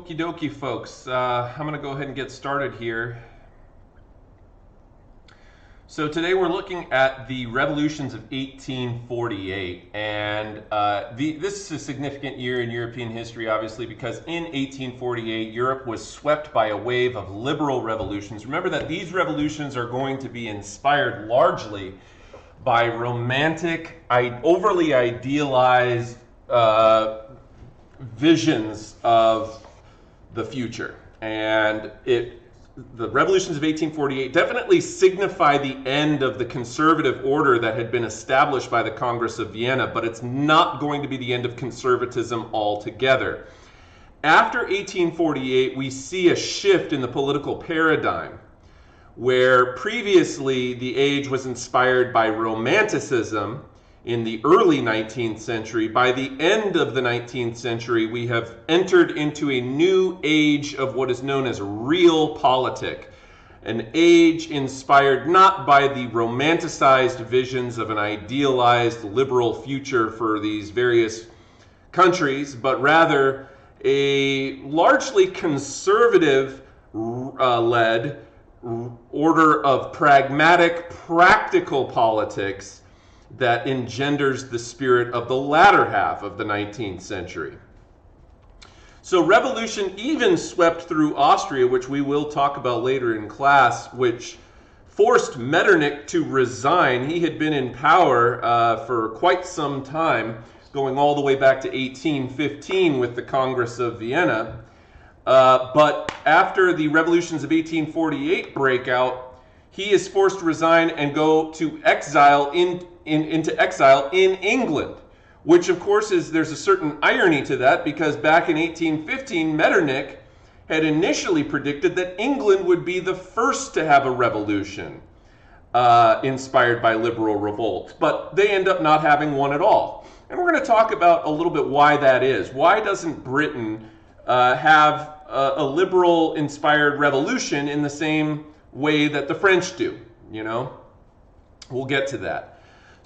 Okie dokie, folks. I'm going to go ahead and get started here. So today we're looking at the revolutions of 1848, and this is a significant year in European history, obviously, because in 1848 Europe was swept by a wave of liberal revolutions. Remember that these revolutions are going to be inspired largely by romantic, overly idealized visions of the future, and the revolutions of 1848 definitely signify the end of the conservative order that had been established by the Congress of Vienna, but it's not going to be the end of conservatism altogether. After 1848, we see a shift in the political paradigm, where previously the age was inspired by Romanticism in the early 19th century. By the end of the 19th century, we have entered into a new age of what is known as realpolitik, an age inspired not by the romanticized visions of an idealized liberal future for these various countries, but rather a largely conservative led order of pragmatic, practical politics that engenders the spirit of the latter half of the 19th century. So revolution even swept through Austria, which we will talk about later in class, which forced Metternich to resign. He had been in power for quite some time, going all the way back to 1815 with the Congress of Vienna. But after the revolutions of 1848 break out, he is forced to resign and go to exile into exile in England, which of course there's a certain irony to that, because back in 1815 Metternich had initially predicted that England would be the first to have a revolution inspired by liberal revolt, but they end up not having one at all. And we're going to talk about a little bit why that is. Why doesn't Britain have a liberal inspired revolution in the same way that the French do? You know, we'll get to that.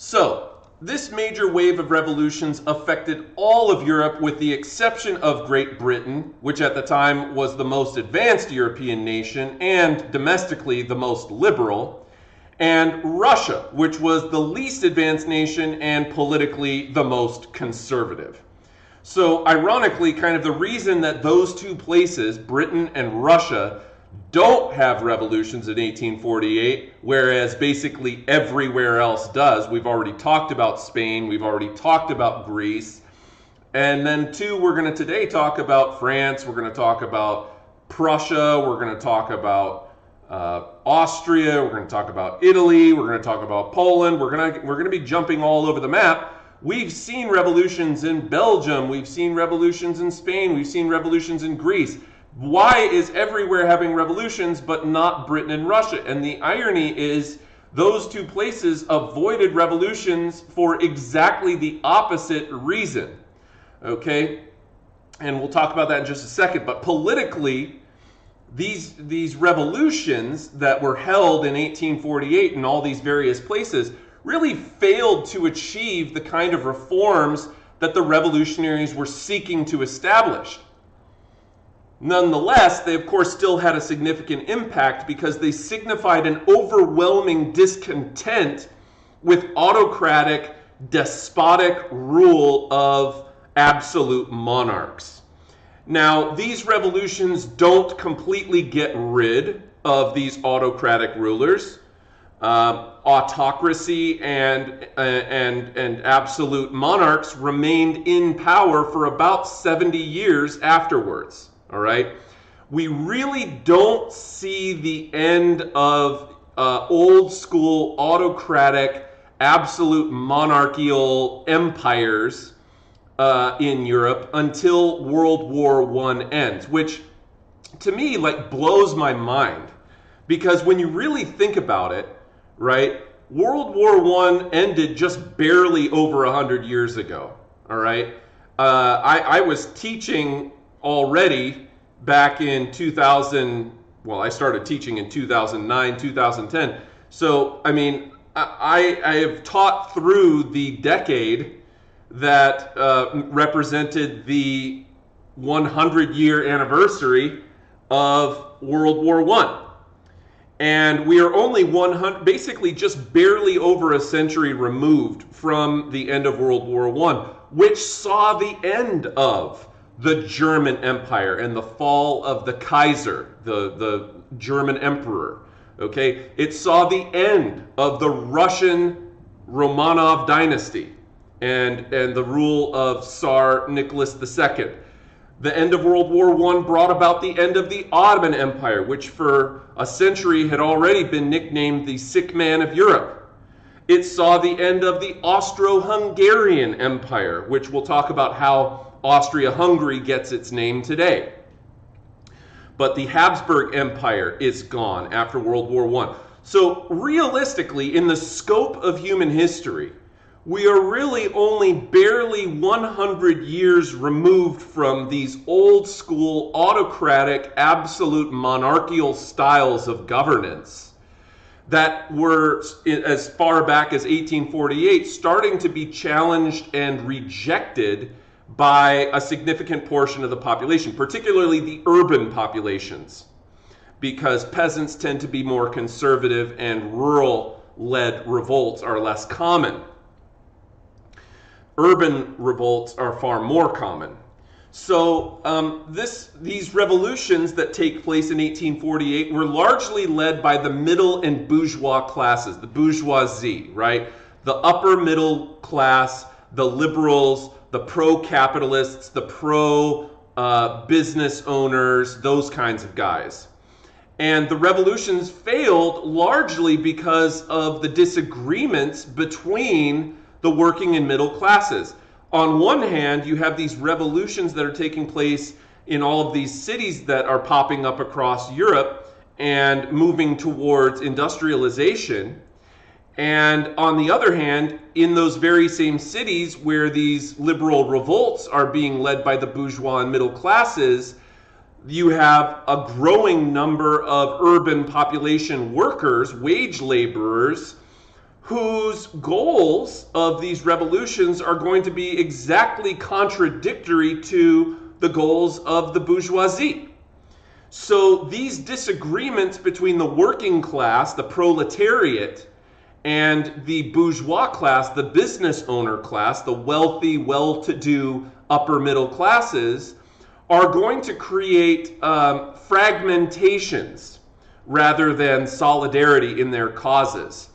So, this major wave of revolutions affected all of Europe with the exception of Great Britain, which at the time was the most advanced European nation and domestically the most liberal, and Russia, which was the least advanced nation and politically the most conservative. So, ironically, kind of the reason that those two places, Britain and Russia, don't have revolutions in 1848, whereas basically everywhere else does. We've already talked about Spain, we've already talked about Greece, and then we're going to today talk about France, we're going to talk about Prussia, we're going to talk about Austria, we're going to talk about Italy, we're going to talk about Poland, we're going to be jumping all over the map. We've seen revolutions in Belgium, we've seen revolutions in Spain, we've seen revolutions in Greece. Why is everywhere having revolutions but not Britain and Russia? And the irony is those two places avoided revolutions for exactly the opposite reason. Okay? And we'll talk about that in just a second. But politically, these revolutions that were held in 1848 in all these various places really failed to achieve the kind of reforms that the revolutionaries were seeking to establish. Nonetheless, they of course still had a significant impact because they signified an overwhelming discontent with autocratic, despotic rule of absolute monarchs. Now, these revolutions don't completely get rid of these autocratic rulers. Autocracy and absolute monarchs remained in power for about 70 years afterwards. All right, we really don't see the end of old school autocratic, absolute monarchical empires in Europe until World War I ends, which to me blows my mind, because when you really think about it, right, World War I ended just barely over 100 years ago. All right, I was teaching already back in 2000, well, I started teaching in 2009, 2010. So, I mean, I have taught through the decade that represented the 100-year anniversary of World War I. And we are only basically just barely over a century removed from the end of World War I, which saw the end of the German Empire and the fall of the Kaiser, the German emperor. Okay, it saw the end of the Russian Romanov dynasty and the rule of Tsar Nicholas II. The end of World War I brought about the end of the Ottoman Empire, which for a century had already been nicknamed the sick man of Europe. It saw the end of the Austro-Hungarian Empire, which we'll talk about how Austria-Hungary gets its name today. But the Habsburg Empire is gone after World War I. So realistically, in the scope of human history, we are really only barely 100 years removed from these old school autocratic, absolute monarchical styles of governance that were, as far back as 1848, starting to be challenged and rejected by a significant portion of the population, particularly the urban populations, because peasants tend to be more conservative and rural-led revolts are less common. Urban revolts are far more common. So these revolutions that take place in 1848 were largely led by the middle and bourgeois classes, the bourgeoisie, right? The upper middle class, the liberals, the pro-capitalists, the pro-business owners, those kinds of guys. And the revolutions failed largely because of the disagreements between the working and middle classes. On one hand, you have these revolutions that are taking place in all of these cities that are popping up across Europe and moving towards industrialization. And on the other hand, in those very same cities where these liberal revolts are being led by the bourgeois and middle classes, you have a growing number of urban population workers, wage laborers, whose goals of these revolutions are going to be exactly contradictory to the goals of the bourgeoisie. So these disagreements between the working class, the proletariat, and the bourgeois class, the business owner class, the wealthy, well-to-do upper middle classes, are going to create fragmentations rather than solidarity in their causes.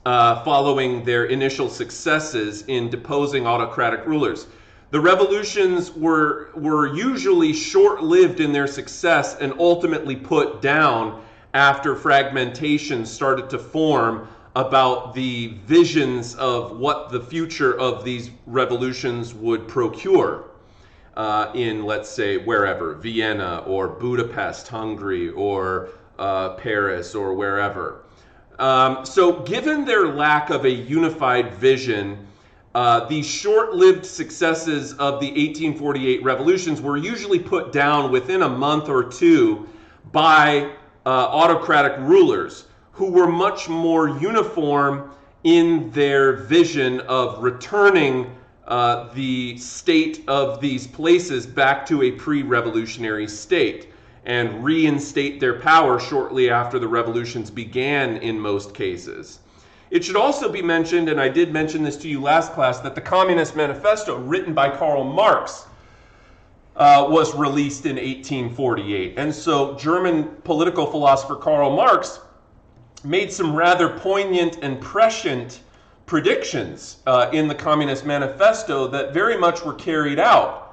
Following their initial successes in deposing autocratic rulers. The revolutions were usually short-lived in their success and ultimately put down after fragmentation started to form about the visions of what the future of these revolutions would procure in, let's say, wherever, Vienna or Budapest, Hungary, or Paris, or wherever. So given their lack of a unified vision, the short-lived successes of the 1848 revolutions were usually put down within a month or two by autocratic rulers who were much more uniform in their vision of returning the state of these places back to a pre-revolutionary state and reinstate their power shortly after the revolutions began in most cases. It should also be mentioned, and I did mention this to you last class, that the Communist Manifesto, written by Karl Marx, was released in 1848. And so German political philosopher Karl Marx made some rather poignant and prescient predictions in the Communist Manifesto that very much were carried out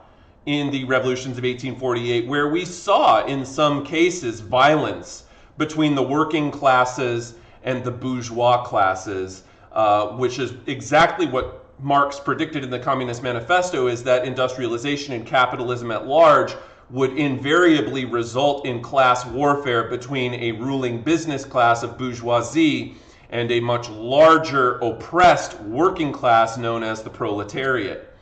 in the revolutions of 1848, where we saw in some cases violence between the working classes and the bourgeois classes, which is exactly what Marx predicted in the Communist Manifesto, is that industrialization and capitalism at large would invariably result in class warfare between a ruling business class of bourgeoisie and a much larger oppressed working class known as the proletariat.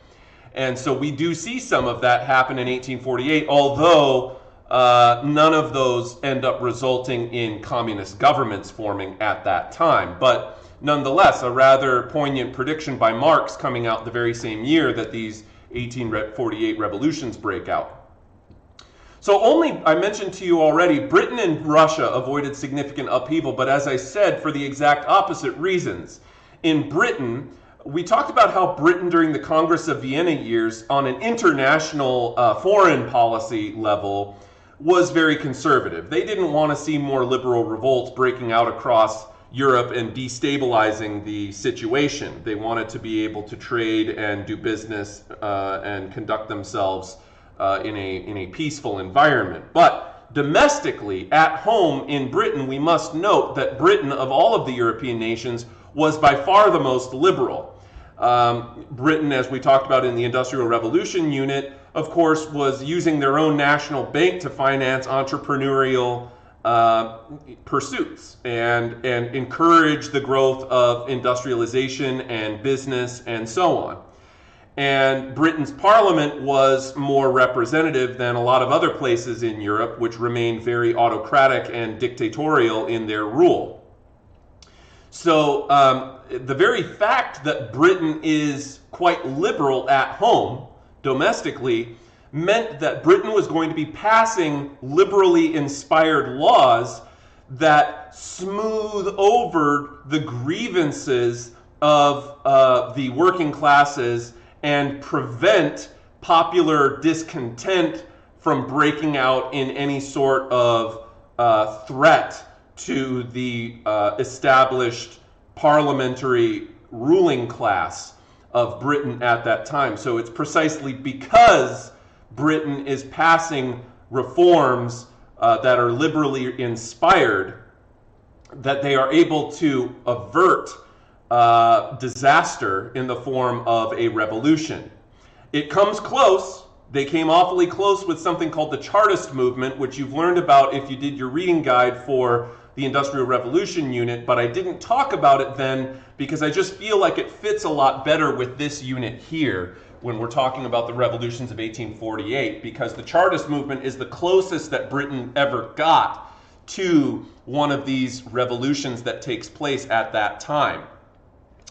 And so we do see some of that happen in 1848, although none of those end up resulting in communist governments forming at that time. But nonetheless, a rather poignant prediction by Marx coming out the very same year that these 1848 revolutions break out. So I mentioned to you already, Britain and Russia avoided significant upheaval, but as I said, for the exact opposite reasons. In Britain, we talked about how Britain during the Congress of Vienna years, on an international foreign policy level, was very conservative. They didn't want to see more liberal revolts breaking out across Europe and destabilizing the situation. They wanted to be able to trade and do business and conduct themselves in a peaceful environment. But domestically, at home in Britain, we must note that Britain, of all of the European nations, was by far the most liberal. Britain, as we talked about in the Industrial Revolution unit, of course, was using their own national bank to finance entrepreneurial pursuits and encourage the growth of industrialization and business and so on. And Britain's parliament was more representative than a lot of other places in Europe, which remained very autocratic and dictatorial in their rule. So the very fact that Britain is quite liberal at home, domestically, meant that Britain was going to be passing liberally inspired laws that smooth over the grievances of the working classes and prevent popular discontent from breaking out in any sort of threat to the established parliamentary ruling class of Britain at that time. So it's precisely because Britain is passing reforms that are liberally inspired that they are able to avert disaster in the form of a revolution. It comes close. They came awfully close with something called the Chartist Movement, which you've learned about if you did your reading guide for the Industrial Revolution unit, but I didn't talk about it then because I just feel like it fits a lot better with this unit here when we're talking about the revolutions of 1848, because the Chartist Movement is the closest that Britain ever got to one of these revolutions that takes place at that time.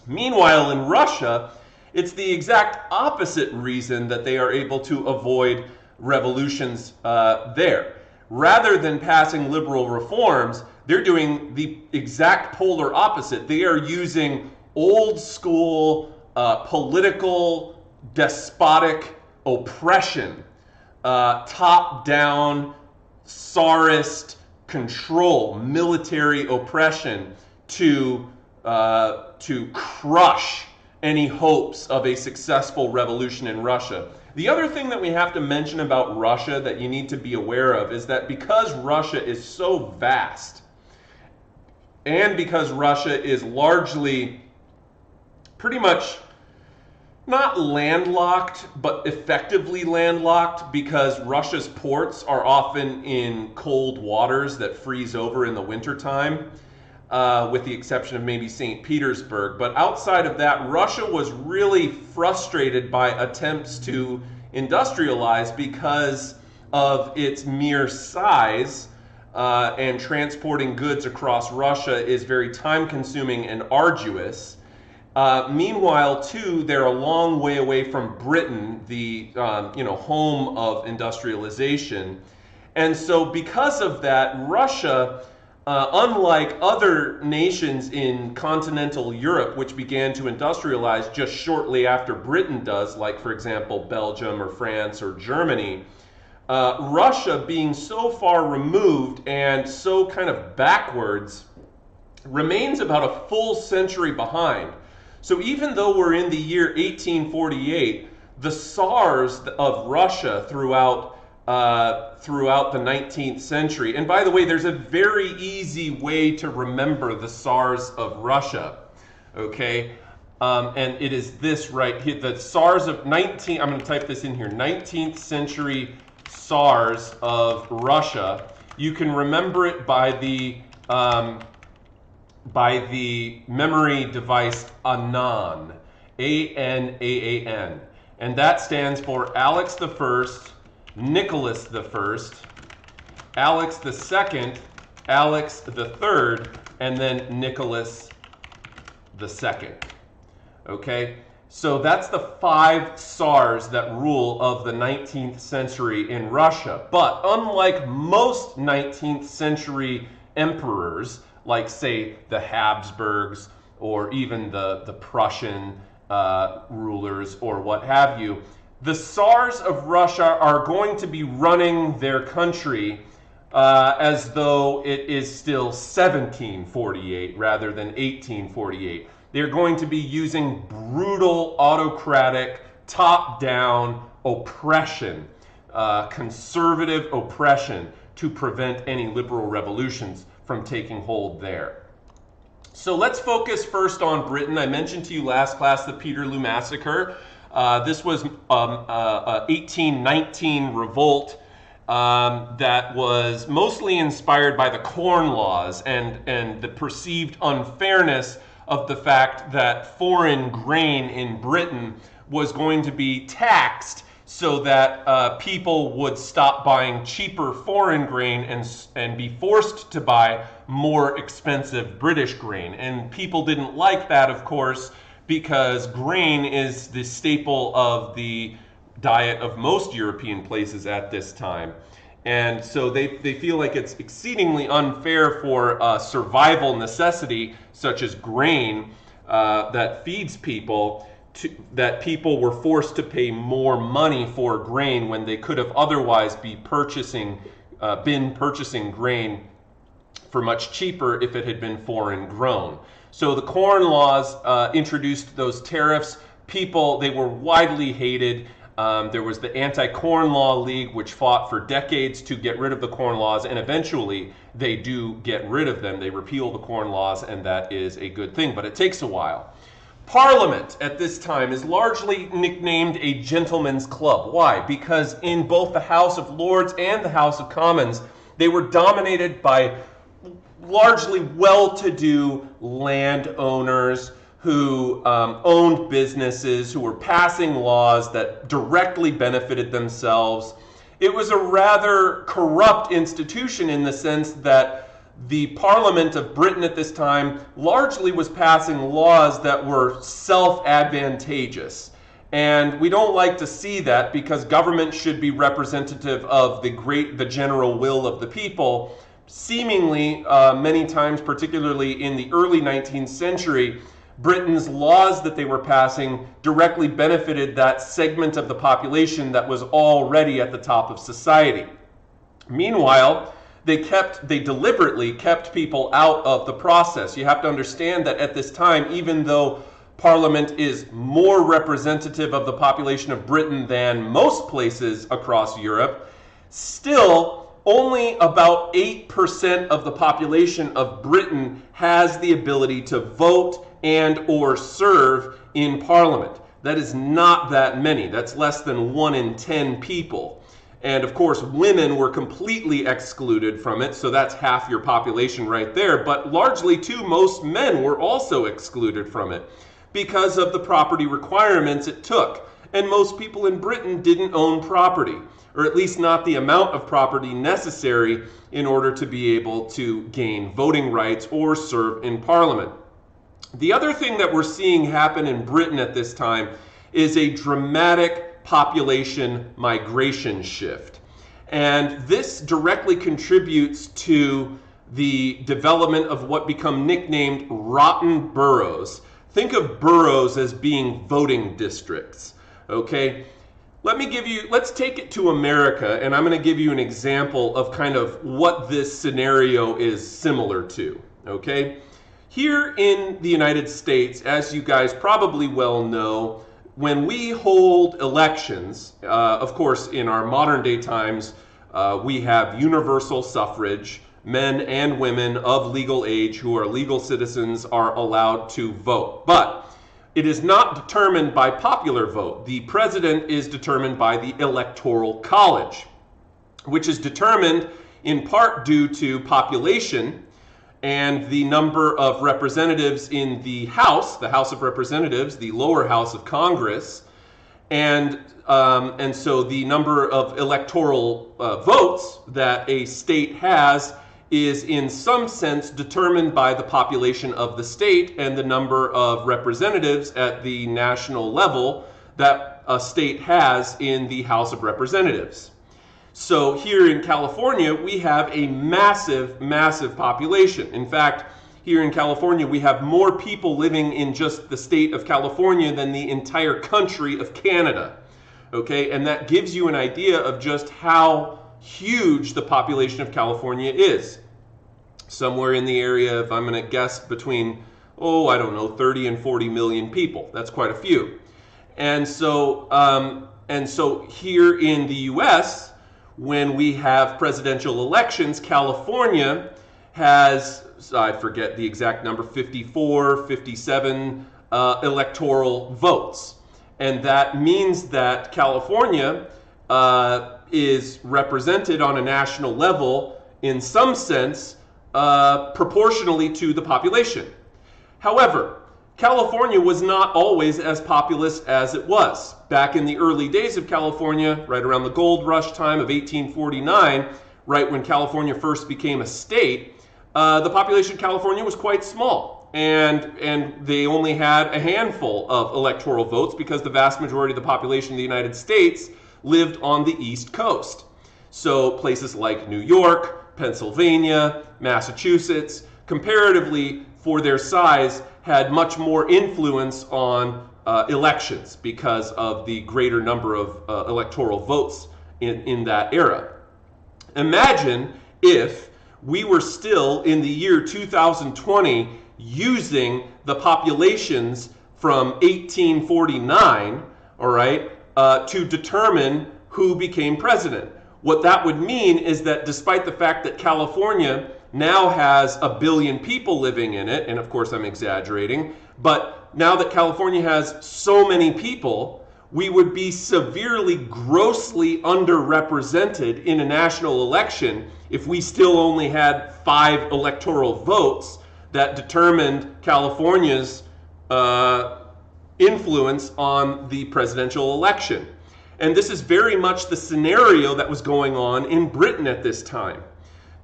Meanwhile, in Russia, it's the exact opposite reason that they are able to avoid revolutions there. Rather than passing liberal reforms, they're doing the exact polar opposite. They are using old school political despotic oppression, top-down Tsarist control, military oppression to crush any hopes of a successful revolution in Russia. The other thing that we have to mention about Russia that you need to be aware of is that because Russia is so vast, and because Russia is largely pretty much not landlocked, but effectively landlocked, because Russia's ports are often in cold waters that freeze over in the wintertime, with the exception of maybe St. Petersburg. But outside of that, Russia was really frustrated by attempts to industrialize because of its mere size, and transporting goods across Russia is very time-consuming and arduous. Meanwhile, too, they're a long way away from Britain, the home of industrialization. And so because of that, Russia, unlike other nations in continental Europe, which began to industrialize just shortly after Britain does, like, for example, Belgium or France or Germany, Russia, being so far removed and so kind of backwards, remains about a full century behind. So even though we're in the year 1848, the Tsars of Russia throughout the 19th century, and by the way, there's a very easy way to remember the Tsars of Russia, okay? And it is this right here, the Tsars of I'm going to type this in here, 19th century Tsars of Russia. You can remember it by the memory device ANAN, A-N-A-A-N. And that stands for Alex I, Nicholas I, Alex II, Alex III, and then Nicholas II. Okay? So that's the 5 Tsars that rule of the 19th century in Russia. But unlike most 19th century emperors, like say the Habsburgs or even the Prussian rulers or what have you, the Tsars of Russia are going to be running their country as though it is still 1748 rather than 1848. They're going to be using brutal, autocratic, top-down oppression, conservative oppression, to prevent any liberal revolutions from taking hold there. So let's focus first on Britain. I mentioned to you last class the Peterborough Massacre. This was 1819 revolt that was mostly inspired by the Corn Laws and the perceived unfairness of the fact that foreign grain in Britain was going to be taxed so that people would stop buying cheaper foreign grain and be forced to buy more expensive British grain. And people didn't like that, of course, because grain is the staple of the diet of most European places at this time. And so they feel like it's exceedingly unfair for survival necessity, such as grain, that feeds people, that people were forced to pay more money for grain when they could have otherwise been purchasing grain for much cheaper if it had been foreign grown. So the Corn Laws introduced those tariffs. People, they were widely hated. There was the Anti-Corn Law League, which fought for decades to get rid of the Corn Laws, and eventually they do get rid of them. They repeal the Corn Laws, and that is a good thing, but it takes a while. Parliament at this time is largely nicknamed a gentleman's club. Why? Because in both the House of Lords and the House of Commons, they were dominated by largely well-to-do landowners who owned businesses, who were passing laws that directly benefited themselves. It was a rather corrupt institution in the sense that the Parliament of Britain at this time largely was passing laws that were self-advantageous. And we don't like to see that, because government should be representative of the general will of the people. Seemingly, many times, particularly in the early 19th century, Britain's laws that they were passing directly benefited that segment of the population that was already at the top of society. Meanwhile, they deliberately kept people out of the process. You have to understand that at this time, even though Parliament is more representative of the population of Britain than most places across Europe, still only about 8% of the population of Britain has the ability to vote and or serve in Parliament. That is not that many. That's less than 1 in 10 people. And of course, women were completely excluded from it, so that's half your population right there. But largely too, most men were also excluded from it because of the property requirements it took. And most people in Britain didn't own property, or at least not the amount of property necessary in order to be able to gain voting rights or serve in Parliament. The other thing that we're seeing happen in Britain at this time is a dramatic population migration shift. And this directly contributes to the development of what become nicknamed rotten boroughs. Think of boroughs as being voting districts, okay? Let's take it to America, and I'm going to give you an example of kind of what this scenario is similar to, okay? Here in the United States, as you guys probably well know, when we hold elections, of course, in our modern day times, we have universal suffrage. Men and women of legal age who are legal citizens are allowed to vote. But it is not determined by popular vote. The president is determined by the Electoral College, which is determined in part due to population and the number of representatives in the House of Representatives, the lower house of Congress, and so the number of electoral votes that a state has is in some sense determined by the population of the state and the number of representatives at the national level that a state has in the House of Representatives. So here in California, we have a massive, massive population. In fact, here in California, we have more people living in just the state of California than the entire country of Canada. Okay, and that gives you an idea of just how huge the population of California is. Somewhere in the area of, I'm going to guess, between, I don't know, 30 and 40 million people. That's quite a few. And so here in the US, when we have presidential elections, California has, I forget the exact number, 54, 57 electoral votes. And that means that California is represented on a national level in some sense proportionally to the population. However, California was not always as populous as it was. Back in the early days of California, right around the gold rush time of 1849, right when California first became a state, the population of California was quite small. And they only had a handful of electoral votes because the vast majority of the population of the United States lived on the East Coast. So places like New York, Pennsylvania, Massachusetts, comparatively for their size, had much more influence on elections because of the greater number of electoral votes in that era. Imagine if we were still in the year 2020 using the populations from 1849, all right, to determine who became president. What that would mean is that despite the fact that California now has 1 billion people living in it, and of course I'm exaggerating, but now that California has so many people, we would be severely, grossly underrepresented in a national election if we still only had 5 electoral votes that determined California's influence on the presidential election. And this is very much the scenario that was going on in Britain at this time.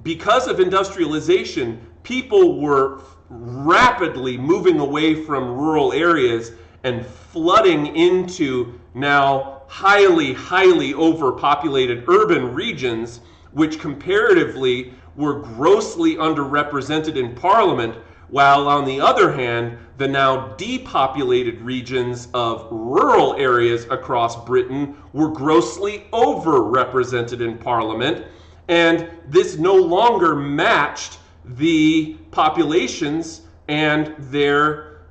Because of industrialization, people were rapidly moving away from rural areas and flooding into now highly, highly overpopulated urban regions, which comparatively were grossly underrepresented in Parliament, while on the other hand, the now depopulated regions of rural areas across Britain were grossly overrepresented in Parliament. And this no longer matched the populations and their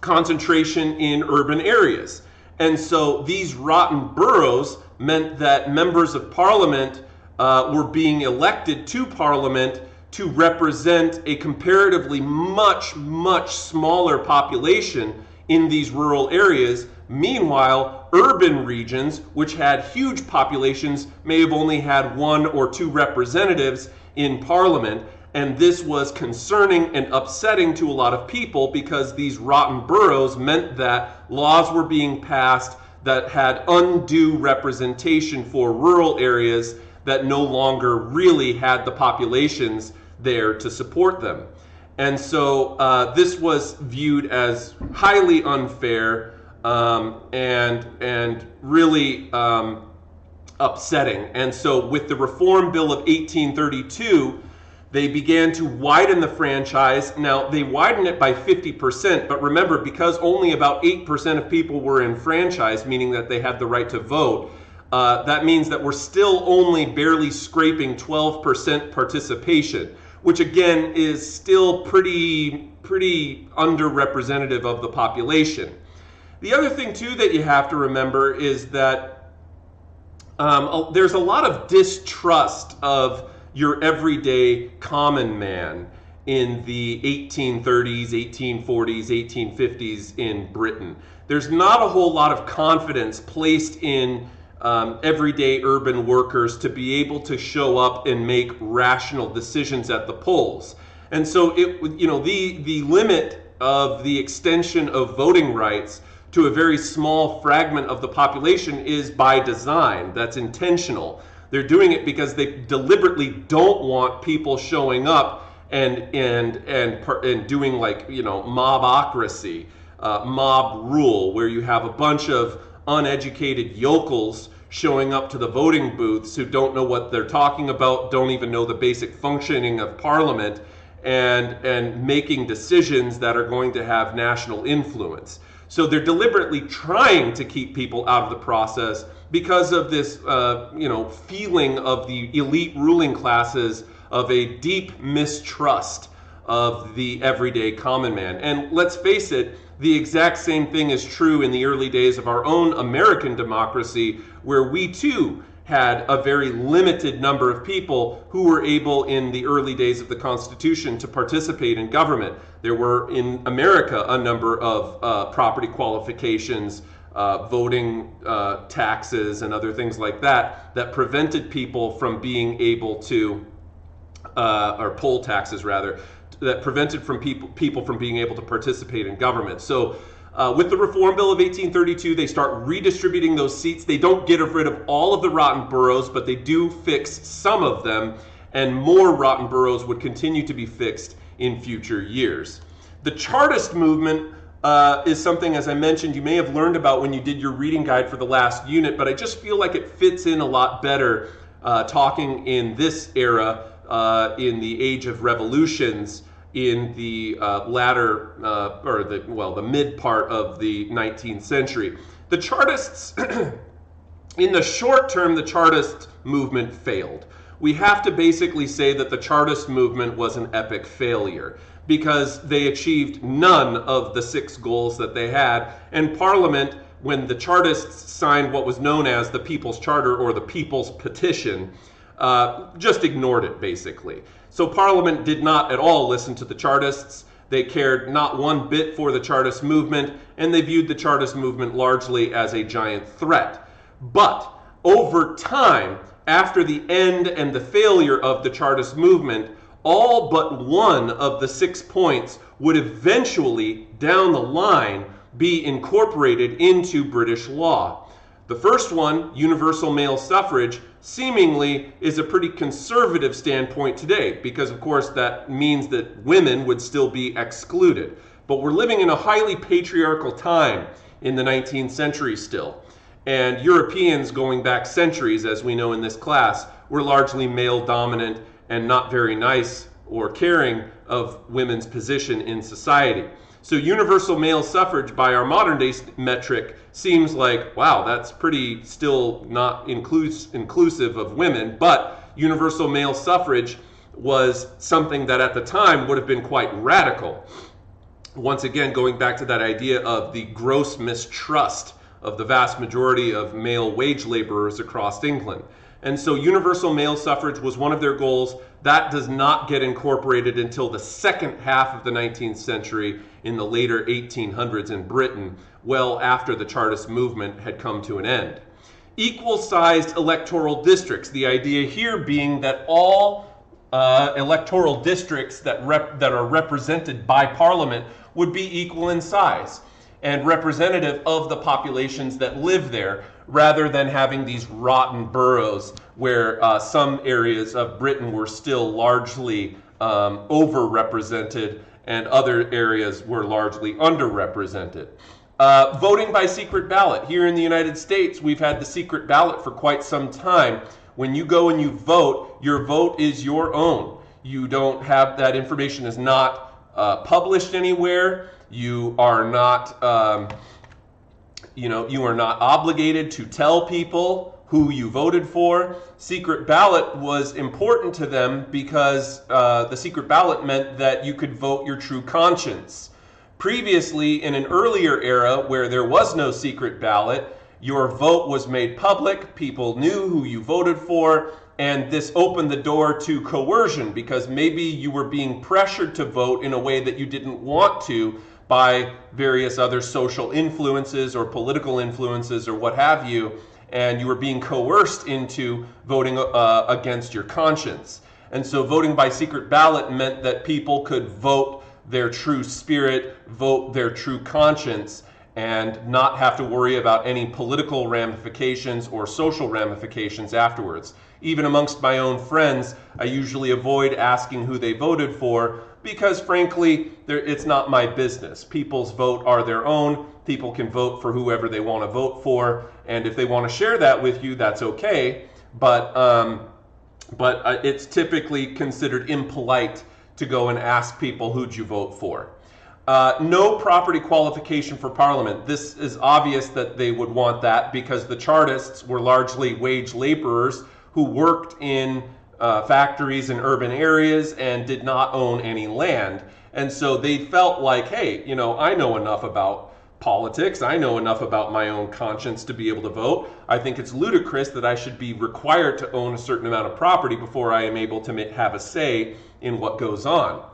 concentration in urban areas. And so these rotten boroughs meant that members of Parliament were being elected to Parliament to represent a comparatively much, much smaller population in these rural areas. Meanwhile, urban regions, which had huge populations, may have only had 1 or 2 representatives in Parliament. And this was concerning and upsetting to a lot of people because these rotten boroughs meant that laws were being passed that had undue representation for rural areas that no longer really had the populations there to support them. And so this was viewed as highly unfair and really upsetting. And so with the Reform Bill of 1832, they began to widen the franchise. Now, they widened it by 50%, but remember, because only about 8% of people were enfranchised, meaning that they had the right to vote, that means that we're still only barely scraping 12% participation, which again is still pretty underrepresentative of the population. The other thing too that you have to remember is that there's a lot of distrust of your everyday common man in the 1830s, 1840s, 1850s in Britain. There's not a whole lot of confidence placed in everyday urban workers to be able to show up and make rational decisions at the polls. And so the limit of the extension of voting rights to a very small fragment of the population is by design. That's intentional. They're doing it because they deliberately don't want people showing up and doing, like, you know, mobocracy, mob rule, where you have a bunch of uneducated yokels showing up to the voting booths who don't know what they're talking about, don't even know the basic functioning of Parliament, and making decisions that are going to have national influence. So they're deliberately trying to keep people out of the process because of this, you know, feeling of the elite ruling classes of a deep mistrust of the everyday common man. And let's face it, the exact same thing is true in the early days of our own American democracy, where we too had a very limited number of people who were able in the early days of the Constitution to participate in government. There were in America a number of property qualifications, voting taxes and other things like that, that prevented people from being able to, or poll taxes rather, that prevented from people from being able to participate in government. So with the Reform Bill of 1832, they start redistributing those seats. They don't get rid of all of the rotten boroughs, but they do fix some of them, and more rotten boroughs would continue to be fixed in future years. The Chartist movement is something, as I mentioned, you may have learned about when you did your reading guide for the last unit, but I just feel like it fits in a lot better talking in this era, in the age of revolutions, in the latter, or the mid part of the 19th century. The Chartists, in the short term, the Chartist movement failed. We have to basically say that the Chartist movement was an epic failure, because they achieved none of the 6 goals that they had, and Parliament, when the Chartists signed what was known as the People's Charter or the People's Petition, just ignored it, basically. So Parliament did not at all listen to the Chartists. They cared not one bit for the Chartist movement, and they viewed the Chartist movement largely as a giant threat. But over time, after the end and the failure of the Chartist movement, all but one of the 6 points would eventually, down the line, be incorporated into British law. The first one, universal male suffrage, seemingly is a pretty conservative standpoint today, because of course that means that women would still be excluded. But we're living in a highly patriarchal time in the 19th century still. And Europeans, going back centuries, as we know in this class, were largely male dominant and not very nice or caring of women's position in society. So universal male suffrage by our modern day metric seems like, wow, that's pretty still not inclusive of women, but universal male suffrage was something that at the time would have been quite radical. Once again, going back to that idea of the gross mistrust of the vast majority of male wage laborers across England. And so universal male suffrage was one of their goals. That does not get incorporated until the second half of the 19th century, in the later 1800s in Britain, well after the Chartist movement had come to an end. Equal-sized electoral districts, the idea here being that all electoral districts that are represented by Parliament would be equal in size and representative of the populations that live there, rather than having these rotten boroughs where some areas of Britain were still largely overrepresented and other areas were largely underrepresented. Voting by secret ballot. Here in the United States, we've had the secret ballot for quite some time. When you go and you vote, your vote is your own. You don't have, that information is not published anywhere. You are not, you are not obligated to tell people who you voted for. Secret ballot was important to them because the secret ballot meant that you could vote your true conscience. Previously, in an earlier era where there was no secret ballot, your vote was made public, people knew who you voted for, and this opened the door to coercion, because maybe you were being pressured to vote in a way that you didn't want to by various other social influences or political influences or what have you, and you were being coerced into voting against your conscience. And so voting by secret ballot meant that people could vote their true spirit, vote their true conscience, and not have to worry about any political ramifications or social ramifications afterwards. Even amongst my own friends, I usually avoid asking who they voted for because, frankly, it's not my business. People's vote are their own. People can vote for whoever they want to vote for, and if they want to share that with you, that's okay. But it's typically considered impolite to go and ask people who'd you vote for. No property qualification for Parliament. This is obvious that they would want that because the Chartists were largely wage laborers who worked in factories in urban areas and did not own any land. And so they felt like, hey, you know, I know enough about politics, I know enough about my own conscience to be able to vote. I think it's ludicrous that I should be required to own a certain amount of property before I am able to have a say in what goes on.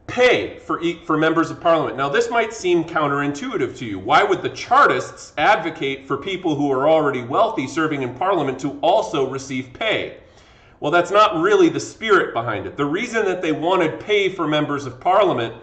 Pay for members of Parliament. Now this might seem counterintuitive to you. Why would the Chartists advocate for people who are already wealthy serving in Parliament to also receive pay? Well, that's not really the spirit behind it. The reason that they wanted pay for members of Parliament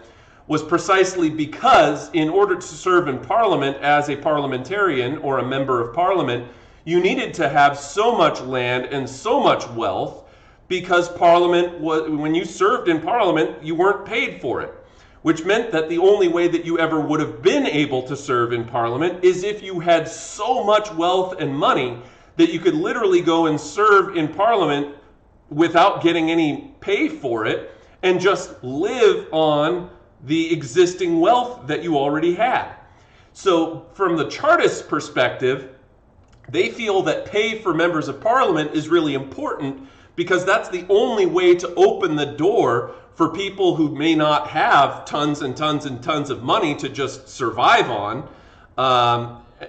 was precisely because in order to serve in Parliament as a parliamentarian or a member of Parliament, you needed to have so much land and so much wealth because Parliament was, when you served in Parliament, you weren't paid for it, which meant that the only way that you ever would have been able to serve in Parliament is if you had so much wealth and money that you could literally go and serve in Parliament without getting any pay for it and just live on the existing wealth that you already had. So from the Chartist perspective, they feel that pay for members of Parliament is really important because that's the only way to open the door for people who may not have tons and tons and tons of money to just survive on,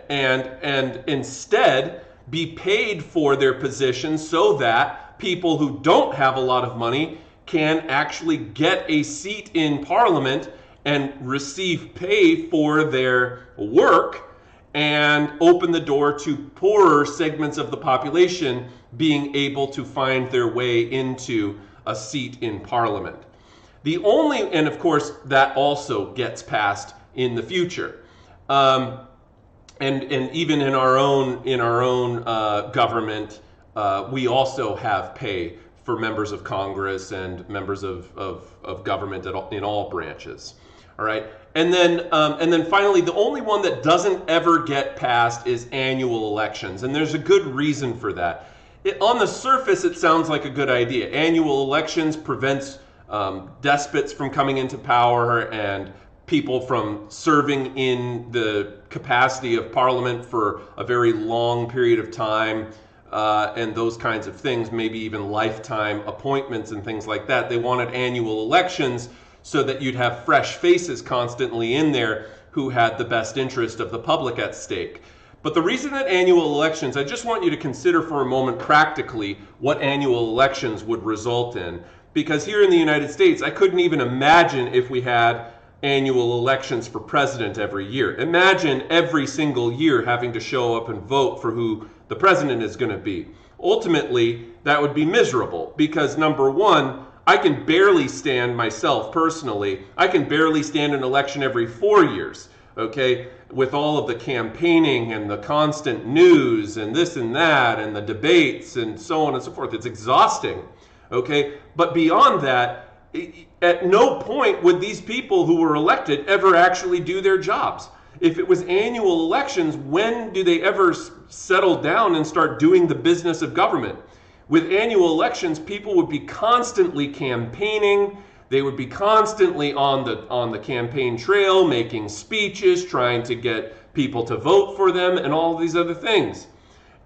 and instead be paid for their position so that people who don't have a lot of money can actually get a seat in Parliament and receive pay for their work and open the door to poorer segments of the population being able to find their way into a seat in Parliament. And of course, that also gets passed in the future. And even in our own government, we also have pay for members of Congress and members of government in all branches. All right, and then finally, the only one that doesn't ever get passed is annual elections, and there's a good reason for that. On the surface, it sounds like a good idea. Annual elections prevents despots from coming into power and people from serving in the capacity of Parliament for a very long period of time. And those kinds of things, maybe even lifetime appointments and things like that. They wanted annual elections so that you'd have fresh faces constantly in there who had the best interest of the public at stake. But the reason that annual elections, I just want you to consider for a moment practically what annual elections would result in. Because here in the United States, I couldn't even imagine if we had annual elections for president every year. Imagine every single year having to show up and vote for who the president is going to be. Ultimately, that would be miserable because number one, I can barely stand myself personally. I can barely stand an election every 4 years, okay? With all of the campaigning and the constant news and this and that and the debates and so on and so forth. It's exhausting, okay? But beyond that, at no point would these people who were elected ever actually do their jobs. If it was annual elections, when do they ever settle down and start doing the business of government? With annual elections, people would be constantly campaigning. They would be constantly on the campaign trail, making speeches, trying to get people to vote for them, and all of these other things.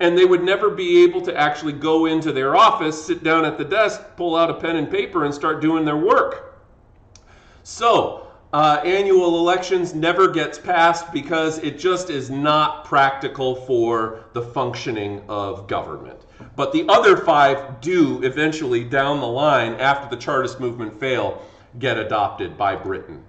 And they would never be able to actually go into their office, sit down at the desk, pull out a pen and paper, and start doing their work. So, annual elections never gets passed because it just is not practical for the functioning of government. But the other 5 do eventually down the line, after the Chartist movement fail, get adopted by Britain.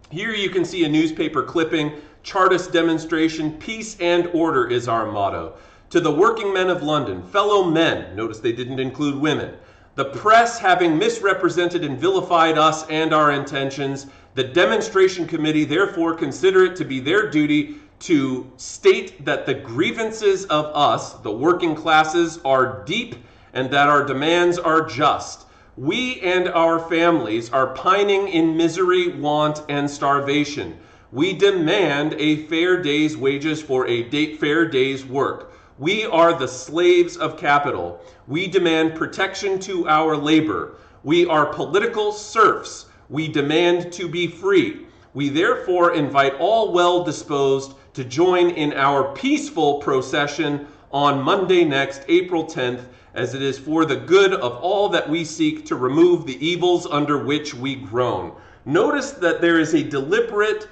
Here you can see a newspaper clipping, Chartist Demonstration, peace and order is our motto. To the working men of London, fellow men, notice they didn't include women, the press having misrepresented and vilified us and our intentions, The demonstration committee therefore consider it to be their duty to state that the grievances of us, the working classes, are deep and that our demands are just. We and our families are pining in misery, want, and starvation. We demand a fair day's wages for a fair day's work. We are the slaves of capital. We demand protection to our labor. We are political serfs. We demand to be free. We therefore invite all well-disposed to join in our peaceful procession on Monday next, April 10th, as it is for the good of all that we seek to remove the evils under which we groan. Notice that there is a deliberate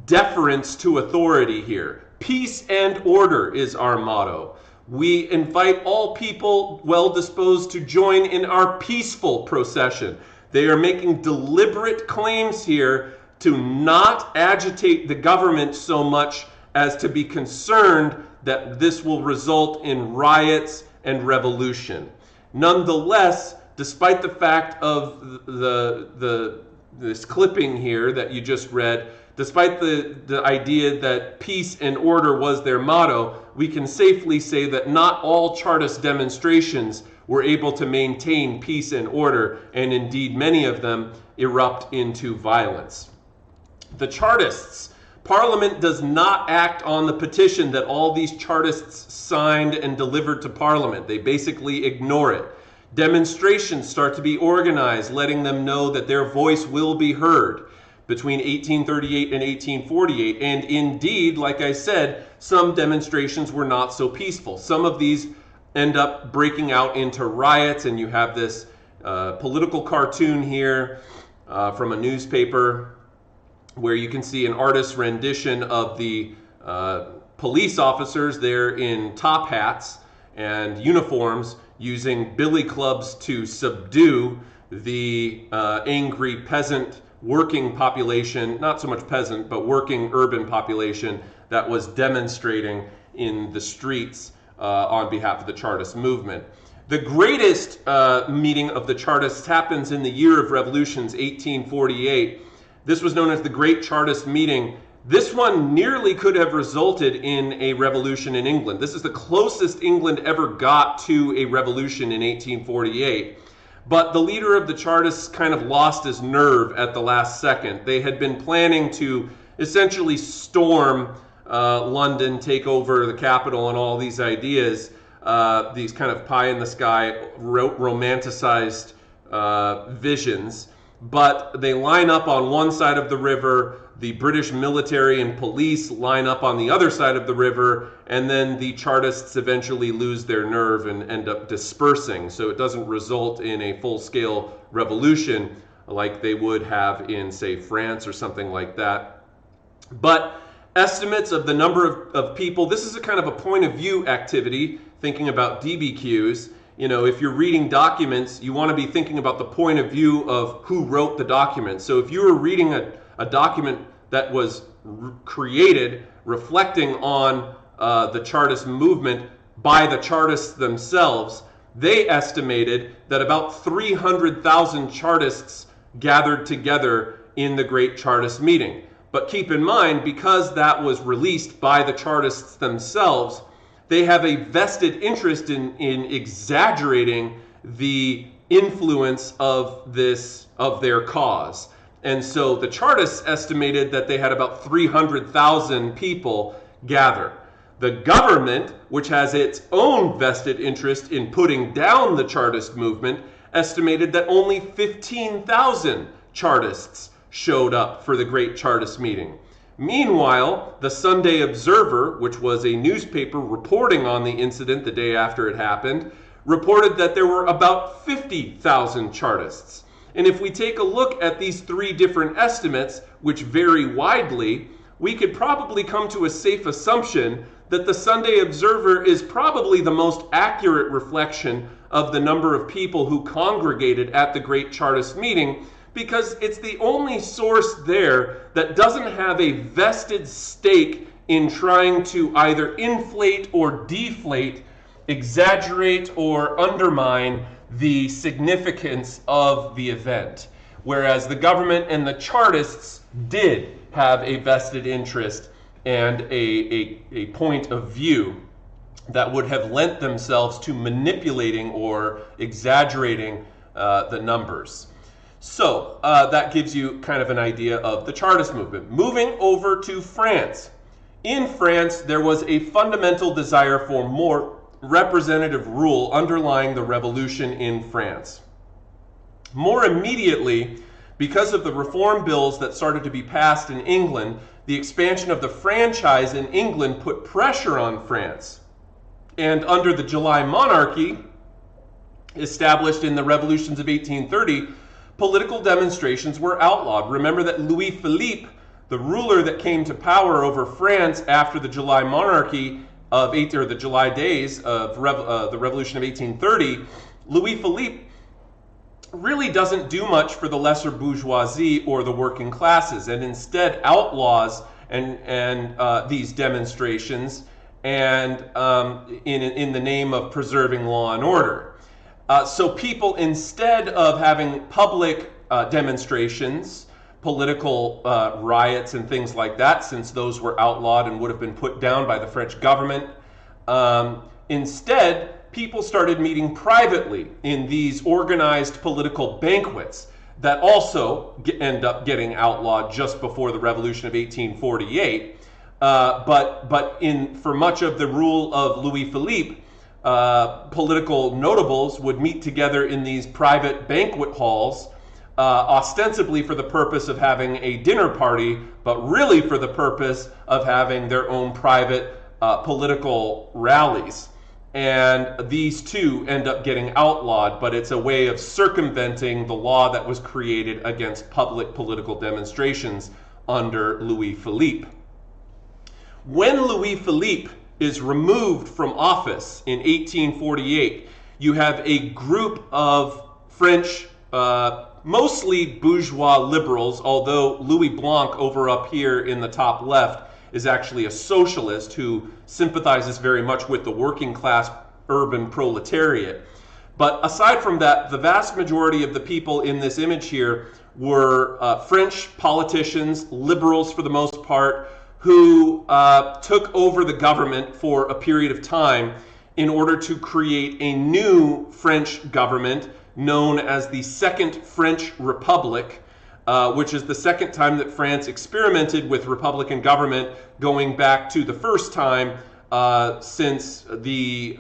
deference to authority here. Peace and order is our motto. We invite all people well-disposed to join in our peaceful procession. They are making deliberate claims here to not agitate the government so much as to be concerned that this will result in riots and revolution. Nonetheless, despite the fact of this clipping here that you just read, despite the idea that peace and order was their motto, we can safely say that not all Chartist demonstrations were able to maintain peace and order, and indeed many of them erupt into violence. The Chartists, Parliament does not act on the petition that all these Chartists signed and delivered to Parliament. They basically ignore it. Demonstrations start to be organized, letting them know that their voice will be heard between 1838 and 1848. And indeed, like I said, some demonstrations were not so peaceful. Some of these end up breaking out into riots, and you have this political cartoon here from a newspaper where you can see an artist's rendition of the police officers there in top hats and uniforms using billy clubs to subdue the angry peasant working population, not so much peasant, but working urban population that was demonstrating in the streets on behalf of the Chartist movement. The greatest meeting of the Chartists happens in the year of revolutions, 1848. This was known as the Great Chartist Meeting. This one nearly could have resulted in a revolution in England. This is the closest England ever got to a revolution in 1848. But the leader of the Chartists kind of lost his nerve at the last second. They had been planning to essentially storm London, take over the capital, and all these ideas, these kind of pie-in-the-sky, romanticized visions. But they line up on one side of the river, the British military and police line up on the other side of the river, and then the Chartists eventually lose their nerve and end up dispersing. So it doesn't result in a full-scale revolution like they would have in, say, France or something like that. But estimates of the number of people, this is a kind of a point of view activity, thinking about DBQs. You know, if you're reading documents, you want to be thinking about the point of view of who wrote the document. So if you were reading a document that was created reflecting on the Chartist movement by the Chartists themselves, they estimated that about 300,000 Chartists gathered together in the Great Chartist Meeting. But keep in mind, because that was released by the Chartists themselves, they have a vested interest in exaggerating the influence of their cause. And so the Chartists estimated that they had about 300,000 people gather. The government, which has its own vested interest in putting down the Chartist movement, estimated that only 15,000 Chartists showed up for the Great Chartist Meeting. Meanwhile, the Sunday Observer, which was a newspaper reporting on the incident the day after it happened, reported that there were about 50,000 Chartists. And if we take a look at these three different estimates, which vary widely, we could probably come to a safe assumption that the Sunday Observer is probably the most accurate reflection of the number of people who congregated at the Great Chartist Meeting, because it's the only source there that doesn't have a vested stake in trying to either inflate or deflate, exaggerate or undermine the significance of the event. whereas the government and the Chartists did have a vested interest and a point of view that would have lent themselves to manipulating or exaggerating the numbers. So that gives you kind of an idea of the Chartist movement. Moving over to France. In France, there was a fundamental desire for more representative rule underlying the revolution in France. More immediately, because of the reform bills that started to be passed in England, the expansion of the franchise in England put pressure on France. And under the July monarchy, established in the revolutions of 1830, political demonstrations were outlawed. Remember that Louis Philippe, the ruler that came to power over France after the July monarchy or the July days of the revolution of 1830, Louis Philippe really doesn't do much for the lesser bourgeoisie or the working classes, and instead outlaws these demonstrations and in the name of preserving law and order. So people, instead of having public demonstrations, political riots and things like that, since those were outlawed and would have been put down by the French government, instead people started meeting privately in these organized political banquets that also end up getting outlawed just before the Revolution of 1848. But for much of the rule of Louis Philippe, political notables would meet together in these private banquet halls, ostensibly for the purpose of having a dinner party, but really for the purpose of having their own private political rallies. And these two end up getting outlawed, but it's a way of circumventing the law that was created against public political demonstrations under Louis Philippe. When Louis Philippe is removed from office in 1848, you have a group of French, mostly bourgeois liberals, although Louis Blanc over up here in the top left is actually a socialist who sympathizes very much with the working class urban proletariat. But aside from that, the vast majority of the people in this image here were French politicians, liberals for the most part, who took over the government for a period of time in order to create a new French government known as the Second French Republic, which is the second time that France experimented with republican government, going back to the first time since the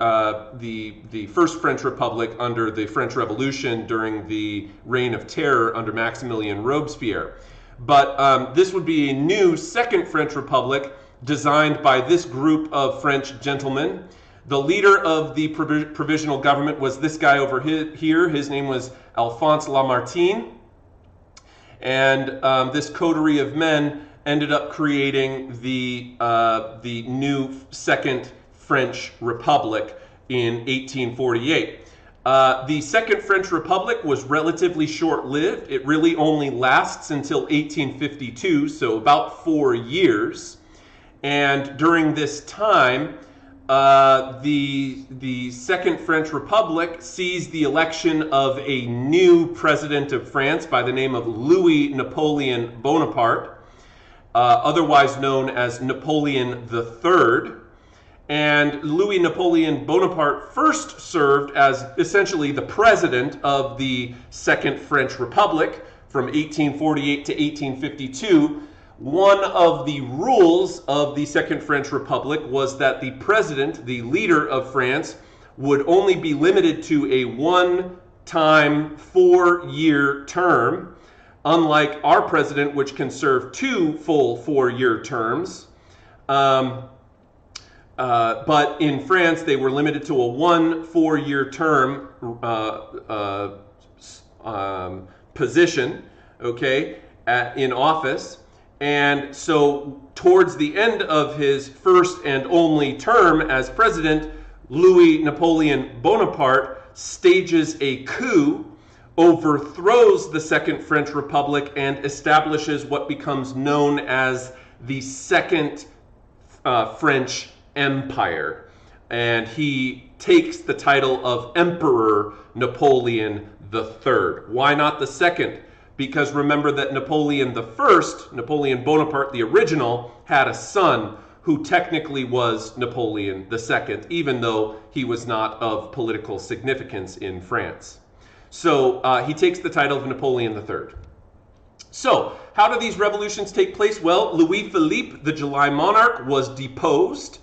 First French Republic under the French Revolution during the Reign of Terror under Maximilien Robespierre. But this would be a new Second French Republic designed by this group of French gentlemen. The leader of the provisional government was this guy over here. His name was Alphonse Lamartine. And this coterie of men ended up creating the new Second French Republic in 1848. The Second French Republic was relatively short-lived. It really only lasts until 1852, so about 4 years. And during this time, the Second French Republic sees the election of a new president of France by the name of Louis Napoleon Bonaparte, otherwise known as Napoleon III. And Louis Napoleon Bonaparte first served as essentially the president of the Second French Republic from 1848 to 1852. One of the rules of the Second French Republic was that the president, the leader of France, would only be limited to a one-time 4-year term, unlike our president, which can serve 2 full 4-year terms. But in France, they were limited to a 1 4-year term position, okay, in office. And so towards the end of his first and only term as president, Louis Napoleon Bonaparte stages a coup, overthrows the Second French Republic, and establishes what becomes known as the Second French Empire. And he takes the title of Emperor Napoleon III. Why not the second? because remember that Napoleon I, Napoleon Bonaparte, the original, had a son who technically was Napoleon II, even though he was not of political significance in France. So he takes the title of Napoleon III. So how do these revolutions take place? Well, Louis-Philippe, the July monarch, was deposed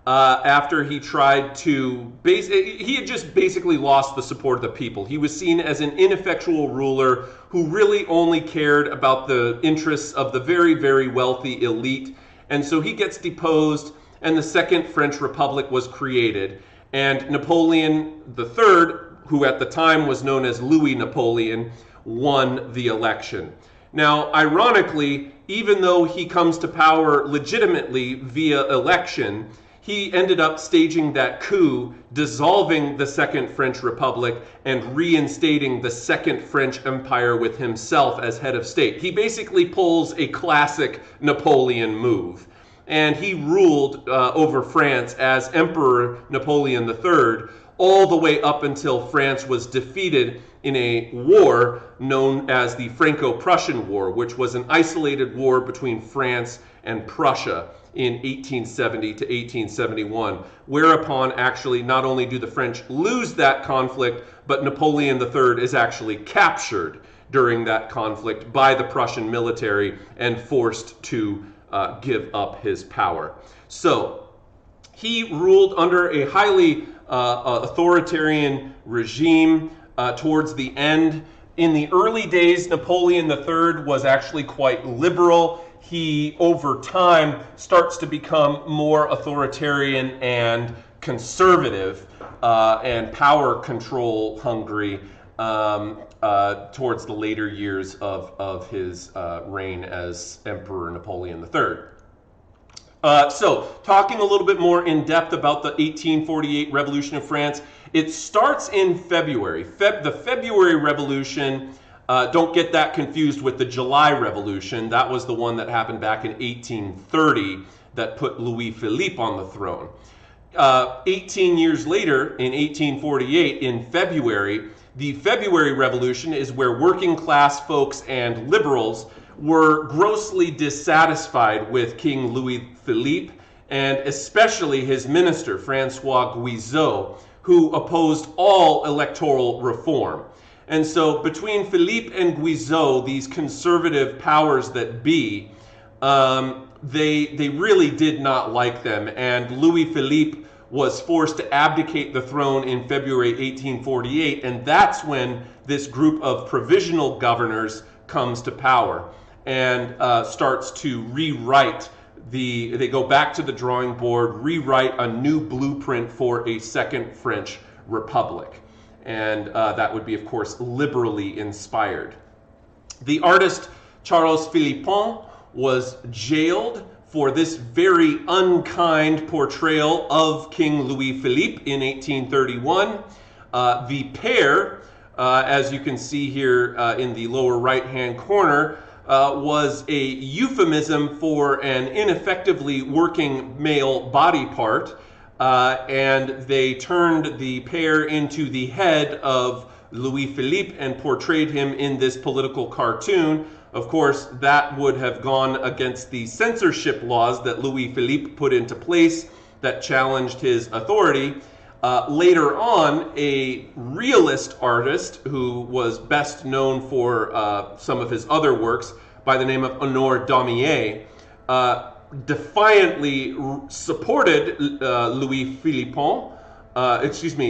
after he tried to, he had just basically lost the support of the people. He was seen as an ineffectual ruler who really only cared about the interests of the very, very wealthy elite. And so he gets deposed, and the Second French Republic was created. And Napoleon III, who at the time was known as Louis Napoleon, won the election. Now, ironically, even though he comes to power legitimately via election, he ended up staging that coup, dissolving the Second French Republic and reinstating the Second French Empire with himself as head of state. He basically pulls a classic Napoleon move. And he ruled over France as Emperor Napoleon III all the way up until France was defeated in a war known as the Franco-Prussian War, which was an isolated war between France and Prussia in 1870 to 1871, whereupon actually not only do the French lose that conflict, but Napoleon III is actually captured during that conflict by the Prussian military and forced to give up his power. So he ruled under a highly authoritarian regime towards the end. In the early days, Napoleon III was actually quite liberal. He, over time, starts to become more authoritarian and conservative and power control hungry towards the later years of his reign as Emperor Napoleon III. So, talking a little bit more in depth about the 1848 Revolution of France, it starts in February. The February Revolution, don't get that confused with the July Revolution. That was the one that happened back in 1830 that put Louis-Philippe on the throne. 18 years later, in 1848, in February, the February Revolution is where working class folks and liberals were grossly dissatisfied with King Louis-Philippe, and especially his minister, Francois Guizot, who opposed all electoral reform. And so between Philippe and Guizot, these conservative powers that be, they really did not like them, and Louis-Philippe was forced to abdicate the throne in February 1848, and that's when this group of provisional governors comes to power and starts to rewrite they go back to the drawing board, rewrite a new blueprint for a second French Republic. And that would be, of course, liberally inspired. The artist Charles Philippon was jailed for this very unkind portrayal of King Louis-Philippe in 1831. The pair, as you can see here in the lower right-hand corner, was a euphemism for an ineffectively working male body part, and they turned the pair into the head of Louis-Philippe and portrayed him in this political cartoon. Of course, that would have gone against the censorship laws that Louis-Philippe put into place that challenged his authority. Later on, a realist artist who was best known for some of his other works by the name of Honore Daumier defiantly supported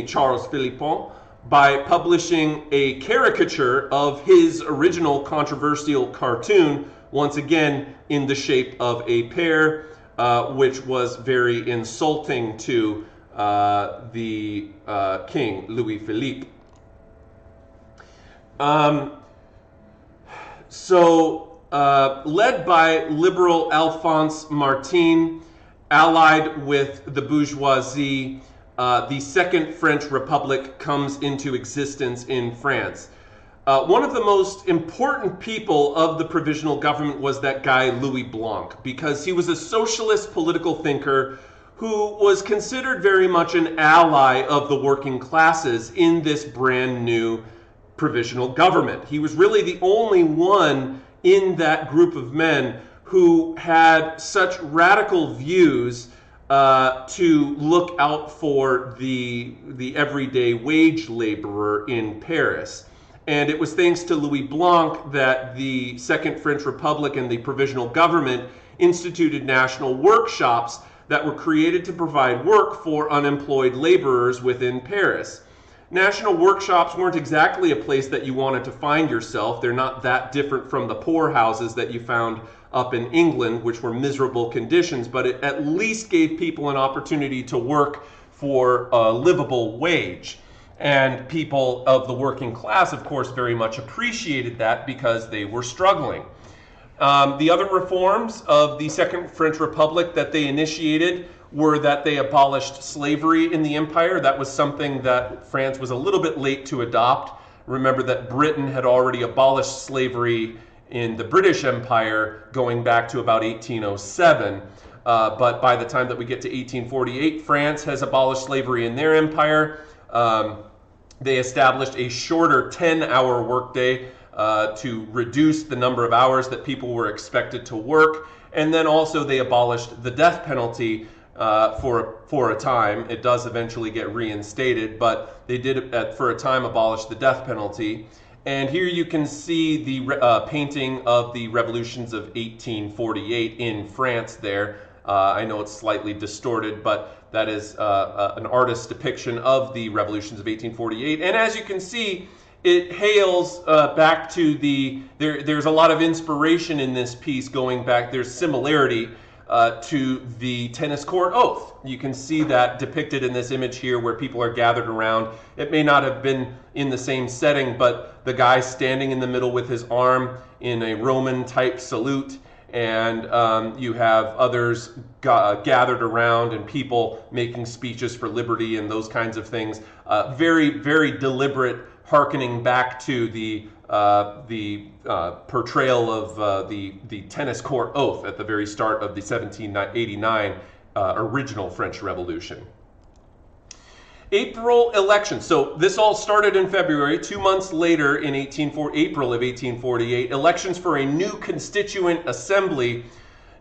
Charles Philippon, by publishing a caricature of his original controversial cartoon, once again in the shape of a pear, which was very insulting to the king, Louis-Philippe. Led by liberal Alphonse Martin, allied with the bourgeoisie, the Second French Republic comes into existence in France. One of the most important people of the provisional government was that guy Louis Blanc, because he was a socialist political thinker who was considered very much an ally of the working classes in this brand new provisional government. He was really the only one in that group of men who had such radical views to look out for the everyday wage laborer in Paris. And it was thanks to Louis Blanc that the Second French Republic and the provisional government instituted national workshops that were created to provide work for unemployed laborers within Paris. National workshops weren't exactly a place that you wanted to find yourself. They're not that different from the poorhouses that you found up in England, which were miserable conditions, but it at least gave people an opportunity to work for a livable wage. And people of the working class, of course, very much appreciated that because they were struggling. The other reforms of the Second French Republic that they initiated were that they abolished slavery in the empire. That was something that France was a little bit late to adopt. Remember that Britain had already abolished slavery in the British Empire going back to about 1807. But by the time that we get to 1848, France has abolished slavery in their empire. They established a shorter 10-hour workday to reduce the number of hours that people were expected to work. And then also they abolished the death penalty for a time. It does eventually get reinstated, but they did for a time abolish the death penalty. And here you can see the painting of the revolutions of 1848 in France there. I know it's slightly distorted, but that is an artist's depiction of the revolutions of 1848. And as you can see, it hails back to there's a lot of inspiration in this piece going back. There's similarity to the tennis court oath. You can see that depicted in this image here where people are gathered around. It may not have been in the same setting, but the guy standing in the middle with his arm in a Roman type salute, and you have others gathered around and people making speeches for liberty and those kinds of things. Very, very deliberate, hearkening back to the portrayal of the tennis court oath at the very start of the 1789 original French Revolution. April election. So this all started in February. 2 months later, in April of 1848, elections for a new constituent assembly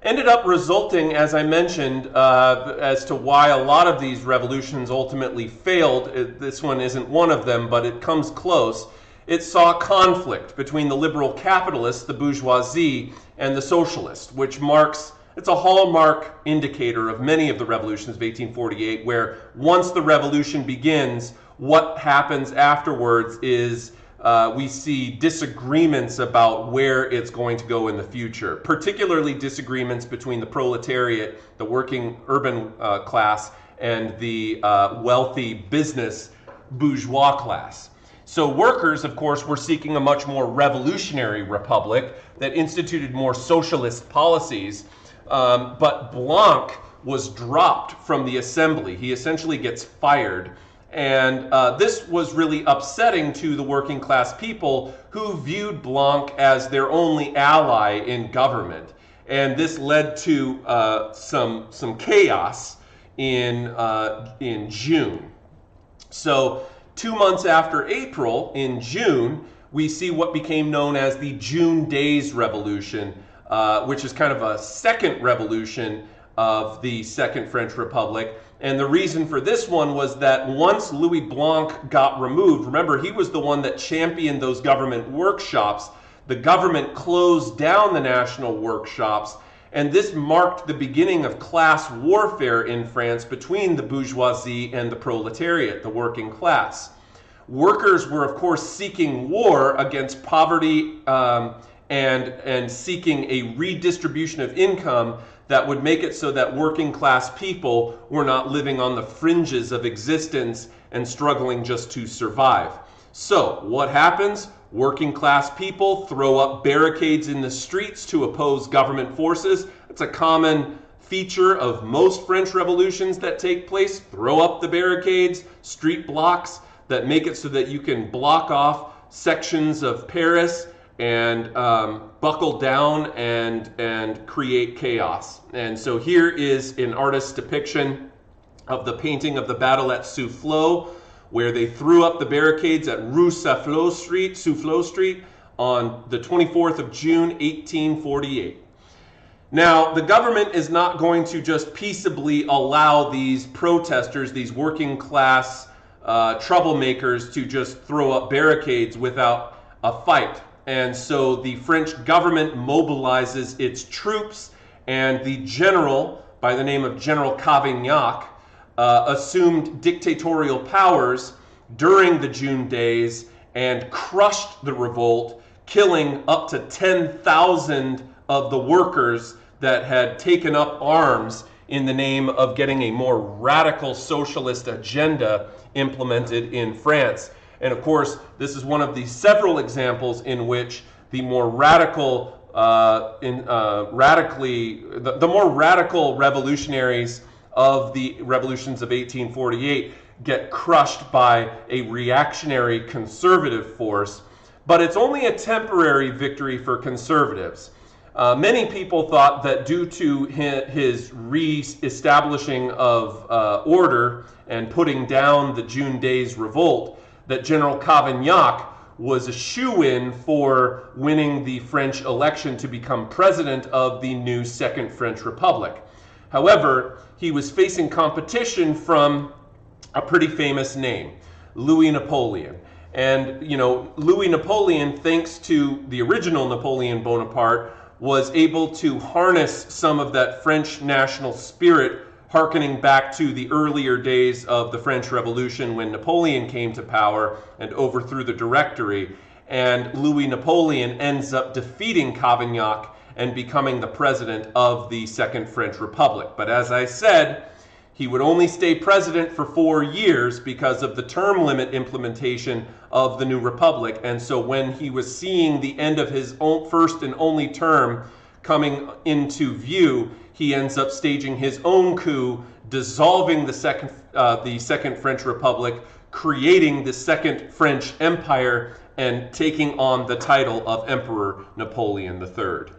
ended up resulting, as I mentioned, as to why a lot of these revolutions ultimately failed. This one isn't one of them, but it comes close. It saw conflict between the liberal capitalists, the bourgeoisie, and the socialists, which it's a hallmark indicator of many of the revolutions of 1848, where once the revolution begins, what happens afterwards is we see disagreements about where it's going to go in the future, particularly disagreements between the proletariat, the working urban class, and the wealthy business bourgeois class. So workers, of course, were seeking a much more revolutionary republic that instituted more socialist policies. But Blanc was dropped from the assembly. He essentially gets fired. And this was really upsetting to the working class people who viewed Blanc as their only ally in government. And this led to some chaos in June. So 2 months after April, in June, we see what became known as the June Days Revolution, which is kind of a second revolution of the Second French Republic. And the reason for this one was that once Louis Blanc got removed, remember, he was the one that championed those government workshops. The government closed down the national workshops, and this marked the beginning of class warfare in France between the bourgeoisie and the proletariat, the working class. Workers were, of course, seeking war against poverty and seeking a redistribution of income that would make it so that working class people were not living on the fringes of existence and struggling just to survive. So what happens? Working class people throw up barricades in the streets to oppose government forces. It's a common feature of most French revolutions that take place. Throw up the barricades, street blocks that make it so that you can block off sections of Paris and buckle down and create chaos. And so here is an artist's depiction of the painting of the battle at Soufflot, where they threw up the barricades at Rue Soufflot Street on the 24th of June, 1848. Now, the government is not going to just peaceably allow these protesters, these working class troublemakers, to just throw up barricades without a fight. And so the French government mobilizes its troops, and the general, by the name of General Cavaignac, assumed dictatorial powers during the June days and crushed the revolt, killing up to 10,000 of the workers that had taken up arms in the name of getting a more radical socialist agenda implemented in France. And of course, this is one of the several examples in which the more radical, the more radical revolutionaries of the revolutions of 1848 get crushed by a reactionary conservative force. But it's only a temporary victory for conservatives. Many people thought that due to his re-establishing of order and putting down the June Days revolt, that General Cavaignac was a shoo-in for winning the French election to become president of the new Second French Republic. However, he was facing competition from a pretty famous name, Louis Napoleon. And, you know, Louis Napoleon, thanks to the original Napoleon Bonaparte, was able to harness some of that French national spirit, hearkening back to the earlier days of the French Revolution when Napoleon came to power and overthrew the Directory. And Louis Napoleon ends up defeating Cavaignac and becoming the president of the Second French Republic. But as I said, he would only stay president for 4 years because of the term limit implementation of the new republic. And so when he was seeing the end of his own first and only term coming into view, he ends up staging his own coup, dissolving the Second French Republic, creating the Second French Empire, and taking on the title of Emperor Napoleon III.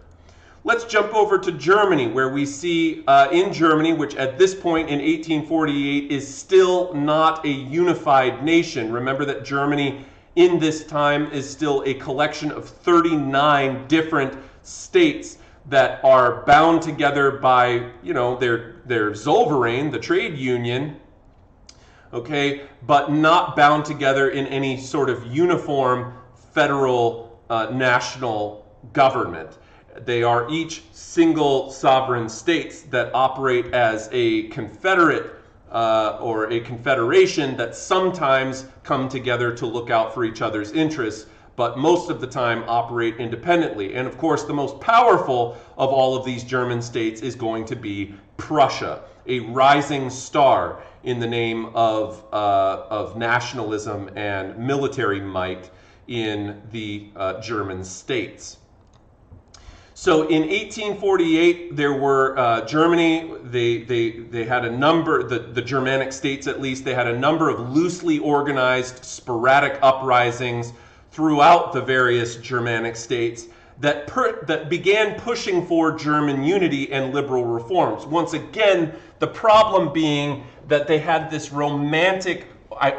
Let's jump over to Germany, where we see in Germany, which at this point in 1848 is still not a unified nation. Remember that Germany in this time is still a collection of 39 different states that are bound together by, you know, their Zollverein, the trade union, okay, but not bound together in any sort of uniform federal national government. They are each single sovereign states that operate as a confederate or a confederation that sometimes come together to look out for each other's interests, but most of the time operate independently. And of course, the most powerful of all of these German states is going to be Prussia, a rising star in the name of nationalism and military might in the German states. So in 1848, there were Germany, they had a number, the Germanic states at least, they had a number of loosely organized sporadic uprisings throughout the various Germanic states that began pushing for German unity and liberal reforms. Once again, the problem being that they had this romantic,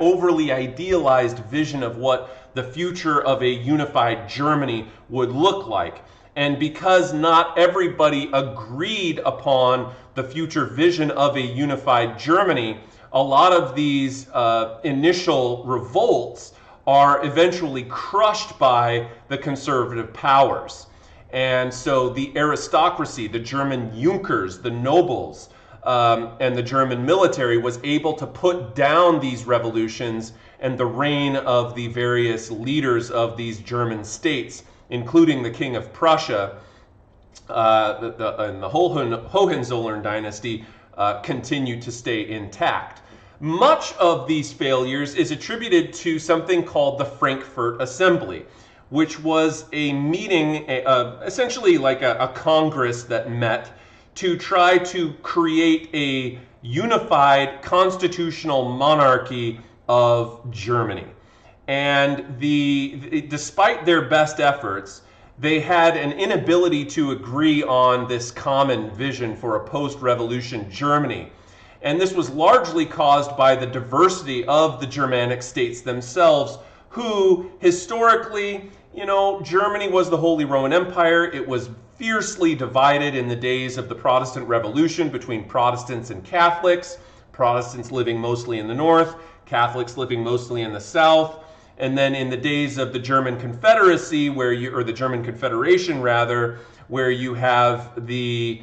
overly idealized vision of what the future of a unified Germany would look like. And because not everybody agreed upon the future vision of a unified Germany, a lot of these initial revolts are eventually crushed by the conservative powers. And so the aristocracy, the German Junkers, the nobles, and the German military was able to put down these revolutions and the reign of the various leaders of these German states, including the King of Prussia and the Hohenzollern dynasty, continued to stay intact. Much of these failures is attributed to something called the Frankfurt Assembly, which was a meeting, essentially like a Congress that met to try to create a unified constitutional monarchy of Germany. And despite their best efforts, they had an inability to agree on this common vision for a post-revolution Germany. And this was largely caused by the diversity of the Germanic states themselves, who historically, Germany was the Holy Roman Empire. It was fiercely divided in the days of the Protestant Revolution between Protestants and Catholics, Protestants living mostly in the north, Catholics living mostly in the south. And then in the days of the German Confederacy, or the German Confederation rather, where you have the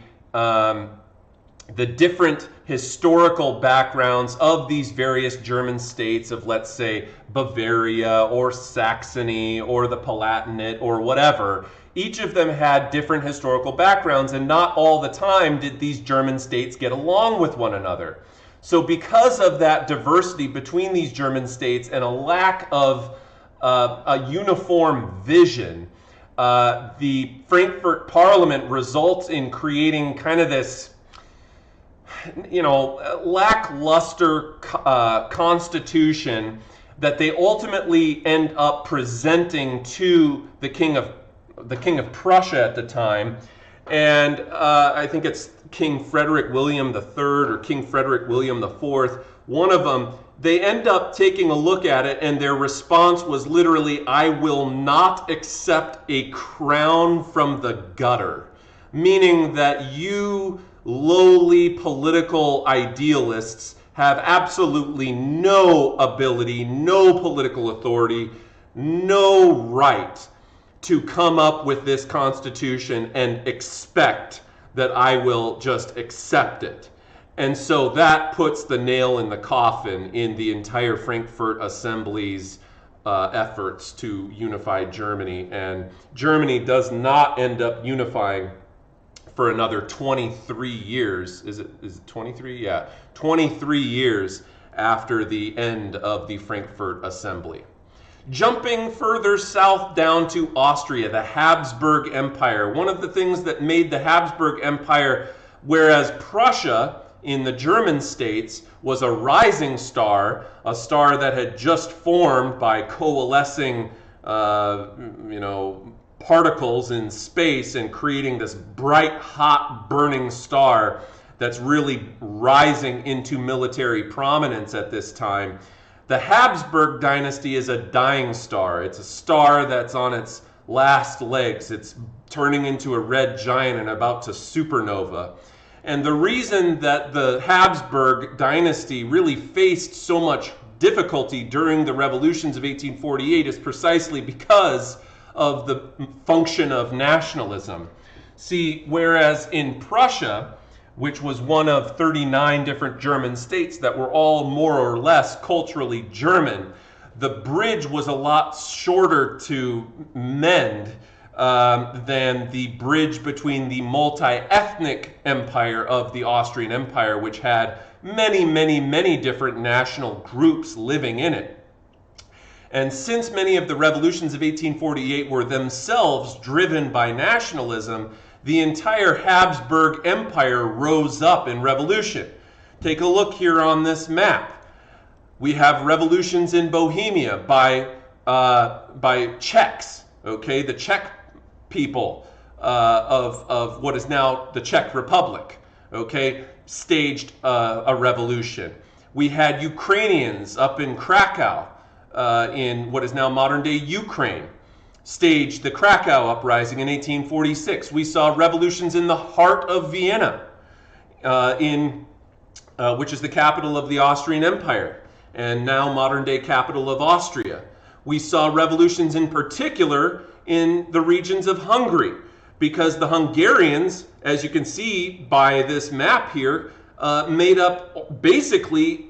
different historical backgrounds of these various German states of, let's say, Bavaria or Saxony or the Palatinate or whatever. Each of them had different historical backgrounds, and not all the time did these German states get along with one another. So because of that diversity between these German states and a lack of a uniform vision, the Frankfurt Parliament results in creating kind of this, lackluster constitution that they ultimately end up presenting to the King of Prussia at the time. And I think it's King Frederick William III or King Frederick William IV, one of them. They end up taking a look at it, and their response was literally, "I will not accept a crown from the gutter," meaning that you lowly political idealists have absolutely no ability, no political authority, no right to come up with this constitution and expect that I will just accept it. And so that puts the nail in the coffin in the entire Frankfurt Assembly's efforts to unify Germany. And Germany does not end up unifying for another 23 years. Is it 23? Yeah, 23 years after the end of the Frankfurt Assembly. Jumping further south down to Austria, the Habsburg Empire. One of the things that made the Habsburg Empire, whereas Prussia in the German states was a rising star, a star that had just formed by coalescing, particles in space and creating this bright, hot, burning star that's really rising into military prominence at this time. The Habsburg dynasty is a dying star. It's a star that's on its last legs. It's turning into a red giant and about to supernova. And the reason that the Habsburg dynasty really faced so much difficulty during the revolutions of 1848 is precisely because of the function of nationalism. See, whereas in Prussia, which was one of 39 different German states that were all more or less culturally German, the bridge was a lot shorter to mend than the bridge between the multi-ethnic empire of the Austrian Empire, which had many, many, many different national groups living in it. And since many of the revolutions of 1848 were themselves driven by nationalism, the entire Habsburg Empire rose up in revolution. Take a look here on this map. We have revolutions in Bohemia by Czechs, okay, the Czech people of what is now the Czech Republic, okay, staged a revolution. We had Ukrainians up in Krakow, in what is now modern-day Ukraine, staged the Krakow uprising in 1846. We saw revolutions in the heart of Vienna, which is the capital of the Austrian Empire, and now modern-day capital of Austria. We saw revolutions in particular in the regions of Hungary, because the Hungarians, as you can see by this map here, made up basically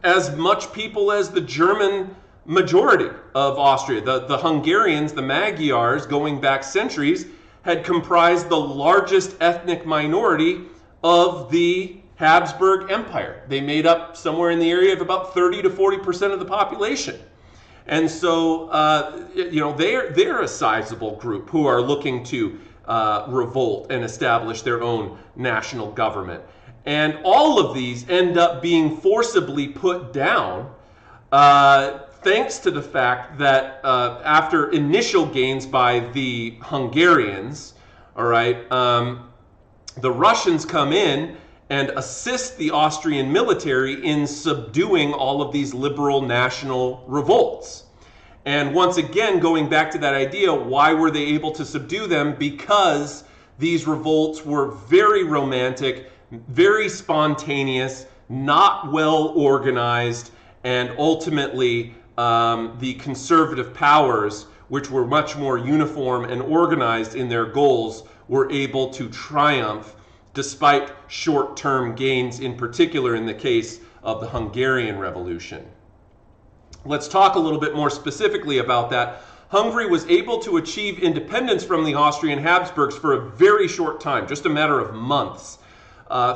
as much people as the German majority of Austria. The Hungarians, the Magyars, going back centuries, had comprised the largest ethnic minority of the Habsburg Empire. They made up somewhere in the area of about 30 to 40% of the population. And so, they're a sizable group who are looking to revolt and establish their own national government. And all of these end up being forcibly put down thanks to the fact that after initial gains by the Hungarians, all right, the Russians come in and assist the Austrian military in subduing all of these liberal national revolts. And once again, going back to that idea, why were they able to subdue them? Because these revolts were very romantic, very spontaneous, not well organized, and ultimately the conservative powers, which were much more uniform and organized in their goals, were able to triumph despite short-term gains, in particular in the case of the Hungarian Revolution. Let's talk a little bit more specifically about that. Hungary was able to achieve independence from the Austrian Habsburgs for a very short time, just a matter of months,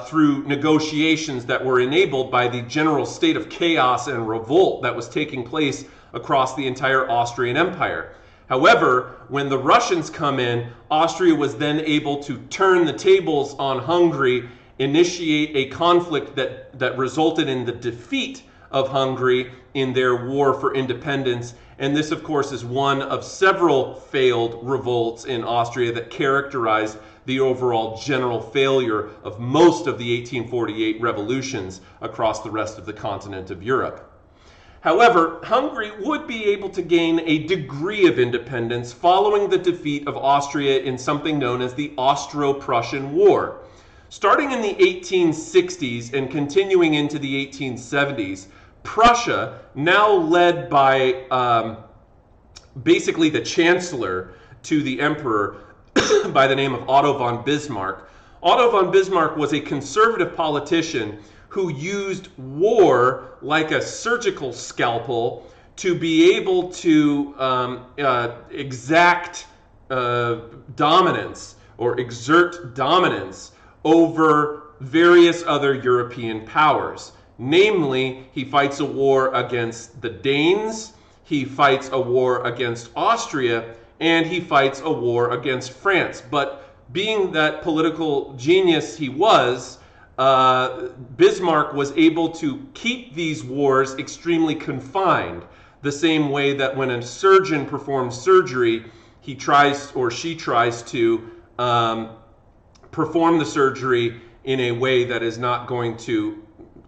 through negotiations that were enabled by the general state of chaos and revolt that was taking place across the entire Austrian Empire. However, when the Russians come in, Austria was then able to turn the tables on Hungary, initiate a conflict that resulted in the defeat of Hungary in their war for independence. And this, of course, is one of several failed revolts in Austria that characterized the overall general failure of most of the 1848 revolutions across the rest of the continent of Europe. However, Hungary would be able to gain a degree of independence following the defeat of Austria in something known as the Austro-Prussian War. Starting in the 1860s and continuing into the 1870s, Prussia, now led by basically the chancellor to the emperor by the name of Otto von Bismarck. Otto von Bismarck was a conservative politician who used war like a surgical scalpel to be able to exact dominance or exert dominance over various other European powers. Namely, he fights a war against the Danes, he fights a war against Austria, and he fights a war against France. But being that political genius he was, Bismarck was able to keep these wars extremely confined, the same way that when a surgeon performs surgery, he tries or she tries to perform the surgery in a way that is not going to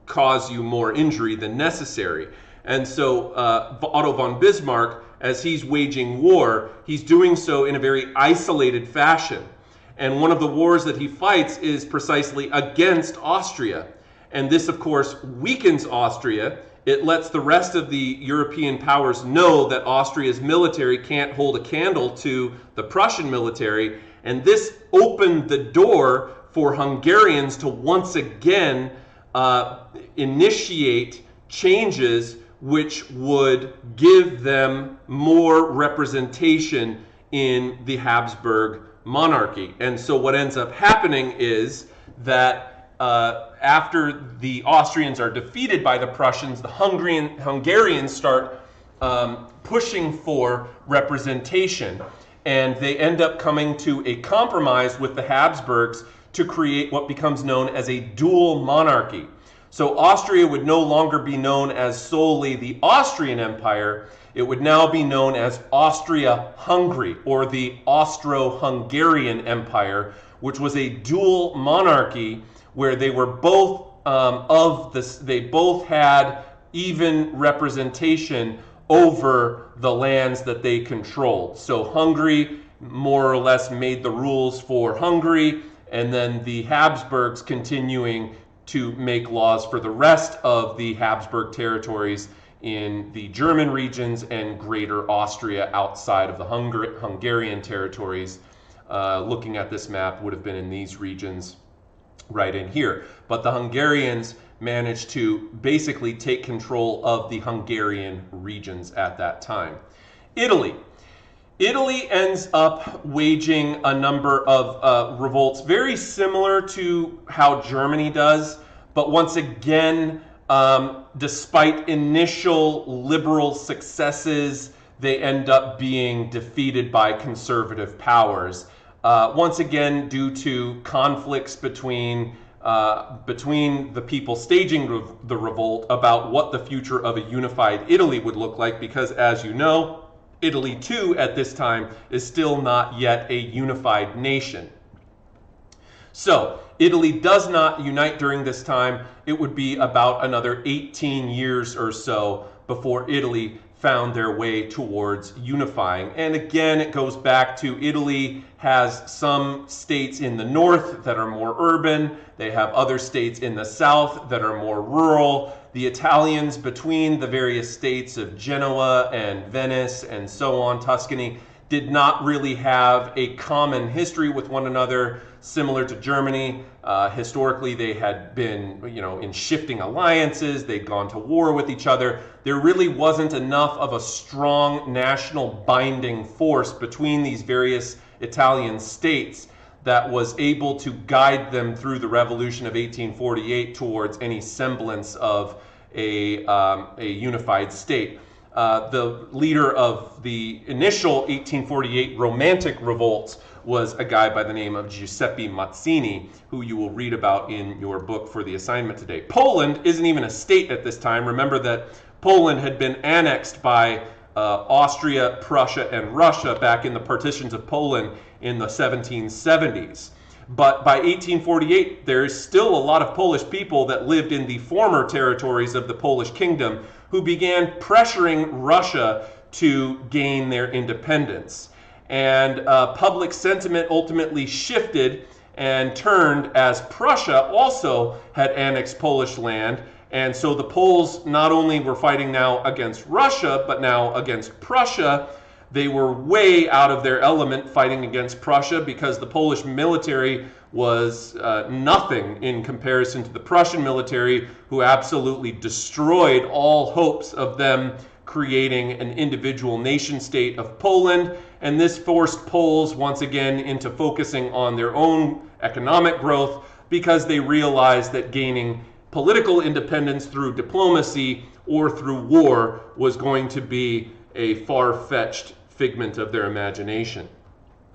cause you more injury than necessary. And so Otto von Bismarck, as he's waging war, he's doing so in a very isolated fashion. And one of the wars that he fights is precisely against Austria. And this, of course, weakens Austria. It lets the rest of the European powers know that Austria's military can't hold a candle to the Prussian military. And this opened the door for Hungarians to once again initiate changes which would give them more representation in the Habsburg monarchy. And so what ends up happening is that after the Austrians are defeated by the Prussians, the Hungarians start pushing for representation. And they end up coming to a compromise with the Habsburgs to create what becomes known as a dual monarchy. So Austria would no longer be known as solely the Austrian Empire. It would now be known as Austria-Hungary, or the Austro-Hungarian Empire, which was a dual monarchy where they were both they both had even representation over the lands that they controlled. So Hungary more or less made the rules for Hungary, and then the Habsburgs continuing to make laws for the rest of the Habsburg territories in the German regions and Greater Austria outside of the Hungarian territories. Looking at this map, would have been in these regions right in here. But the Hungarians managed to basically take control of the Hungarian regions at that time. Italy. Italy ends up waging a number of revolts, very similar to how Germany does, but once again, despite initial liberal successes, they end up being defeated by conservative powers. Once again, due to conflicts between the people staging the revolt about what the future of a unified Italy would look like, because as you know, Italy too at this time is still not yet a unified nation. So Italy does not unite during this time. It would be about another 18 years or so before Italy found their way towards unifying. And again, it goes back to Italy has some states in the north that are more urban. They have other states in the south that are more rural. The Italians between the various states of Genoa and Venice and so on, Tuscany, did not really have a common history with one another, similar to Germany. Historically, they had been, in shifting alliances. They'd gone to war with each other. There really wasn't enough of a strong national binding force between these various Italian states that was able to guide them through the Revolution of 1848 towards any semblance of a unified state. The leader of the initial 1848 Romantic revolts was a guy by the name of Giuseppe Mazzini, who you will read about in your book for the assignment today. Poland isn't even a state at this time. Remember that Poland had been annexed by Austria, Prussia, and Russia back in the partitions of Poland in the 1770s. But by 1848, there is still a lot of Polish people that lived in the former territories of the Polish kingdom who began pressuring Russia to gain their independence. And public sentiment ultimately shifted and turned as Prussia also had annexed Polish land. And so the Poles not only were fighting now against Russia, but now against Prussia. They were way out of their element fighting against Prussia because the Polish military was nothing in comparison to the Prussian military, who absolutely destroyed all hopes of them creating an individual nation state of Poland. And this forced Poles once again into focusing on their own economic growth because they realized that gaining political independence through diplomacy or through war was going to be a far-fetched figment of their imagination.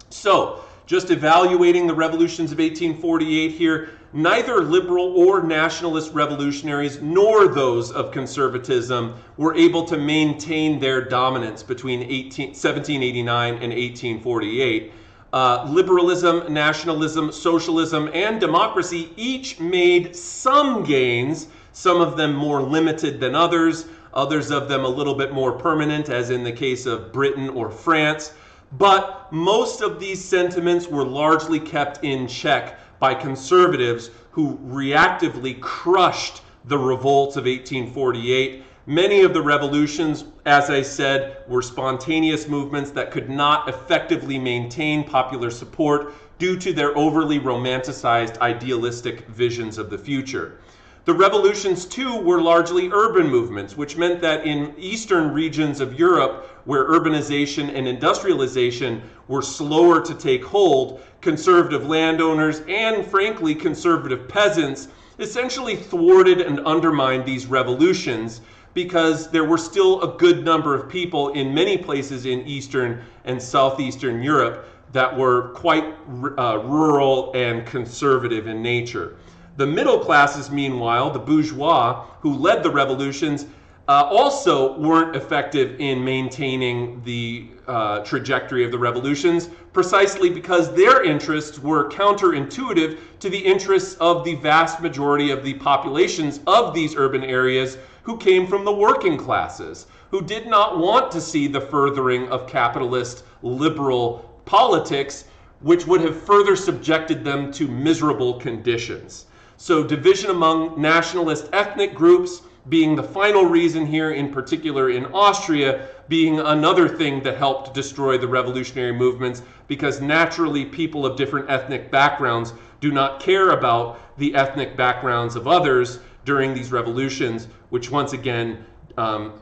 So, just evaluating the revolutions of 1848 here, neither liberal or nationalist revolutionaries nor those of conservatism were able to maintain their dominance between 1789 and 1848. Liberalism, nationalism, socialism, and democracy each made some gains, some of them more limited than others of them a little bit more permanent, as in the case of Britain or France. But most of these sentiments were largely kept in check by conservatives who reactively crushed the revolts of 1848. Many of the revolutions, as I said, were spontaneous movements that could not effectively maintain popular support due to their overly romanticized idealistic visions of the future. The revolutions, too, were largely urban movements, which meant that in eastern regions of Europe, where urbanization and industrialization were slower to take hold, conservative landowners and, frankly, conservative peasants essentially thwarted and undermined these revolutions because there were still a good number of people in many places in Eastern and Southeastern Europe that were quite rural and conservative in nature. The middle classes, meanwhile, the bourgeois, who led the revolutions, also weren't effective in maintaining the trajectory of the revolutions, precisely because their interests were counterintuitive to the interests of the vast majority of the populations of these urban areas who came from the working classes, who did not want to see the furthering of capitalist liberal politics, which would have further subjected them to miserable conditions. So division among nationalist ethnic groups being the final reason here, in particular in Austria, being another thing that helped destroy the revolutionary movements, because naturally people of different ethnic backgrounds do not care about the ethnic backgrounds of others during these revolutions, which once again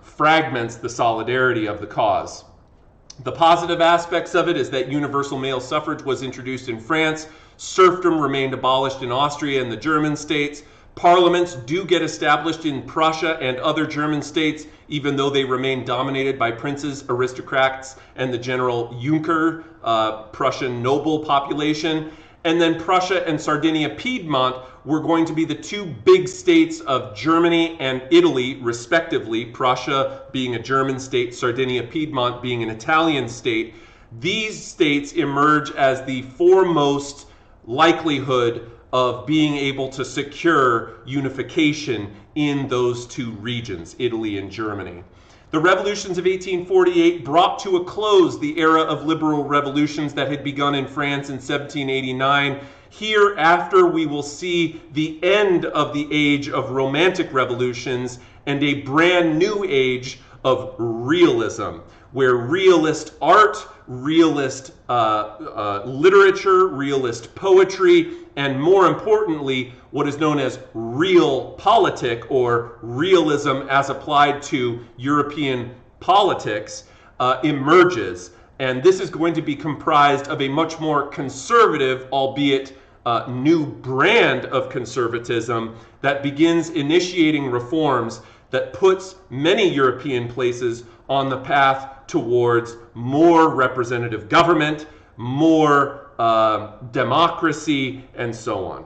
fragments the solidarity of the cause. The positive aspects of it is that universal male suffrage was introduced in France. Serfdom remained abolished in Austria and the German states. Parliaments do get established in Prussia and other German states, even though they remain dominated by princes, aristocrats, and the general Junker, Prussian noble population. And then Prussia and Sardinia-Piedmont were going to be the two big states of Germany and Italy, respectively, Prussia being a German state, Sardinia-Piedmont being an Italian state. These states emerge as the foremost likelihood of being able to secure unification in those two regions, Italy and Germany. The revolutions of 1848 brought to a close the era of liberal revolutions that had begun in France in 1789. Hereafter, we will see the end of the age of romantic revolutions and a brand new age of realism, where realist art, realist literature, realist poetry, and more importantly, what is known as realpolitik, or realism as applied to European politics, emerges. And this is going to be comprised of a much more conservative, albeit new brand of conservatism that begins initiating reforms that puts many European places on the path towards more representative government, more democracy, and so on.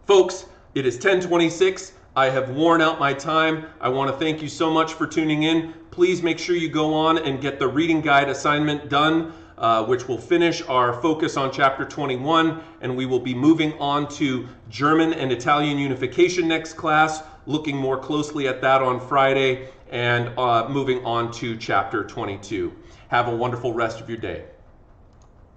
Folks, it is 10:26. I have worn out my time. I want to thank you so much for tuning in. Please make sure you go on and get the reading guide assignment done, which will finish our focus on chapter 21, and we will be moving on to German and Italian unification next class, looking more closely at that on Friday, and moving on to chapter 22. Have a wonderful rest of your day.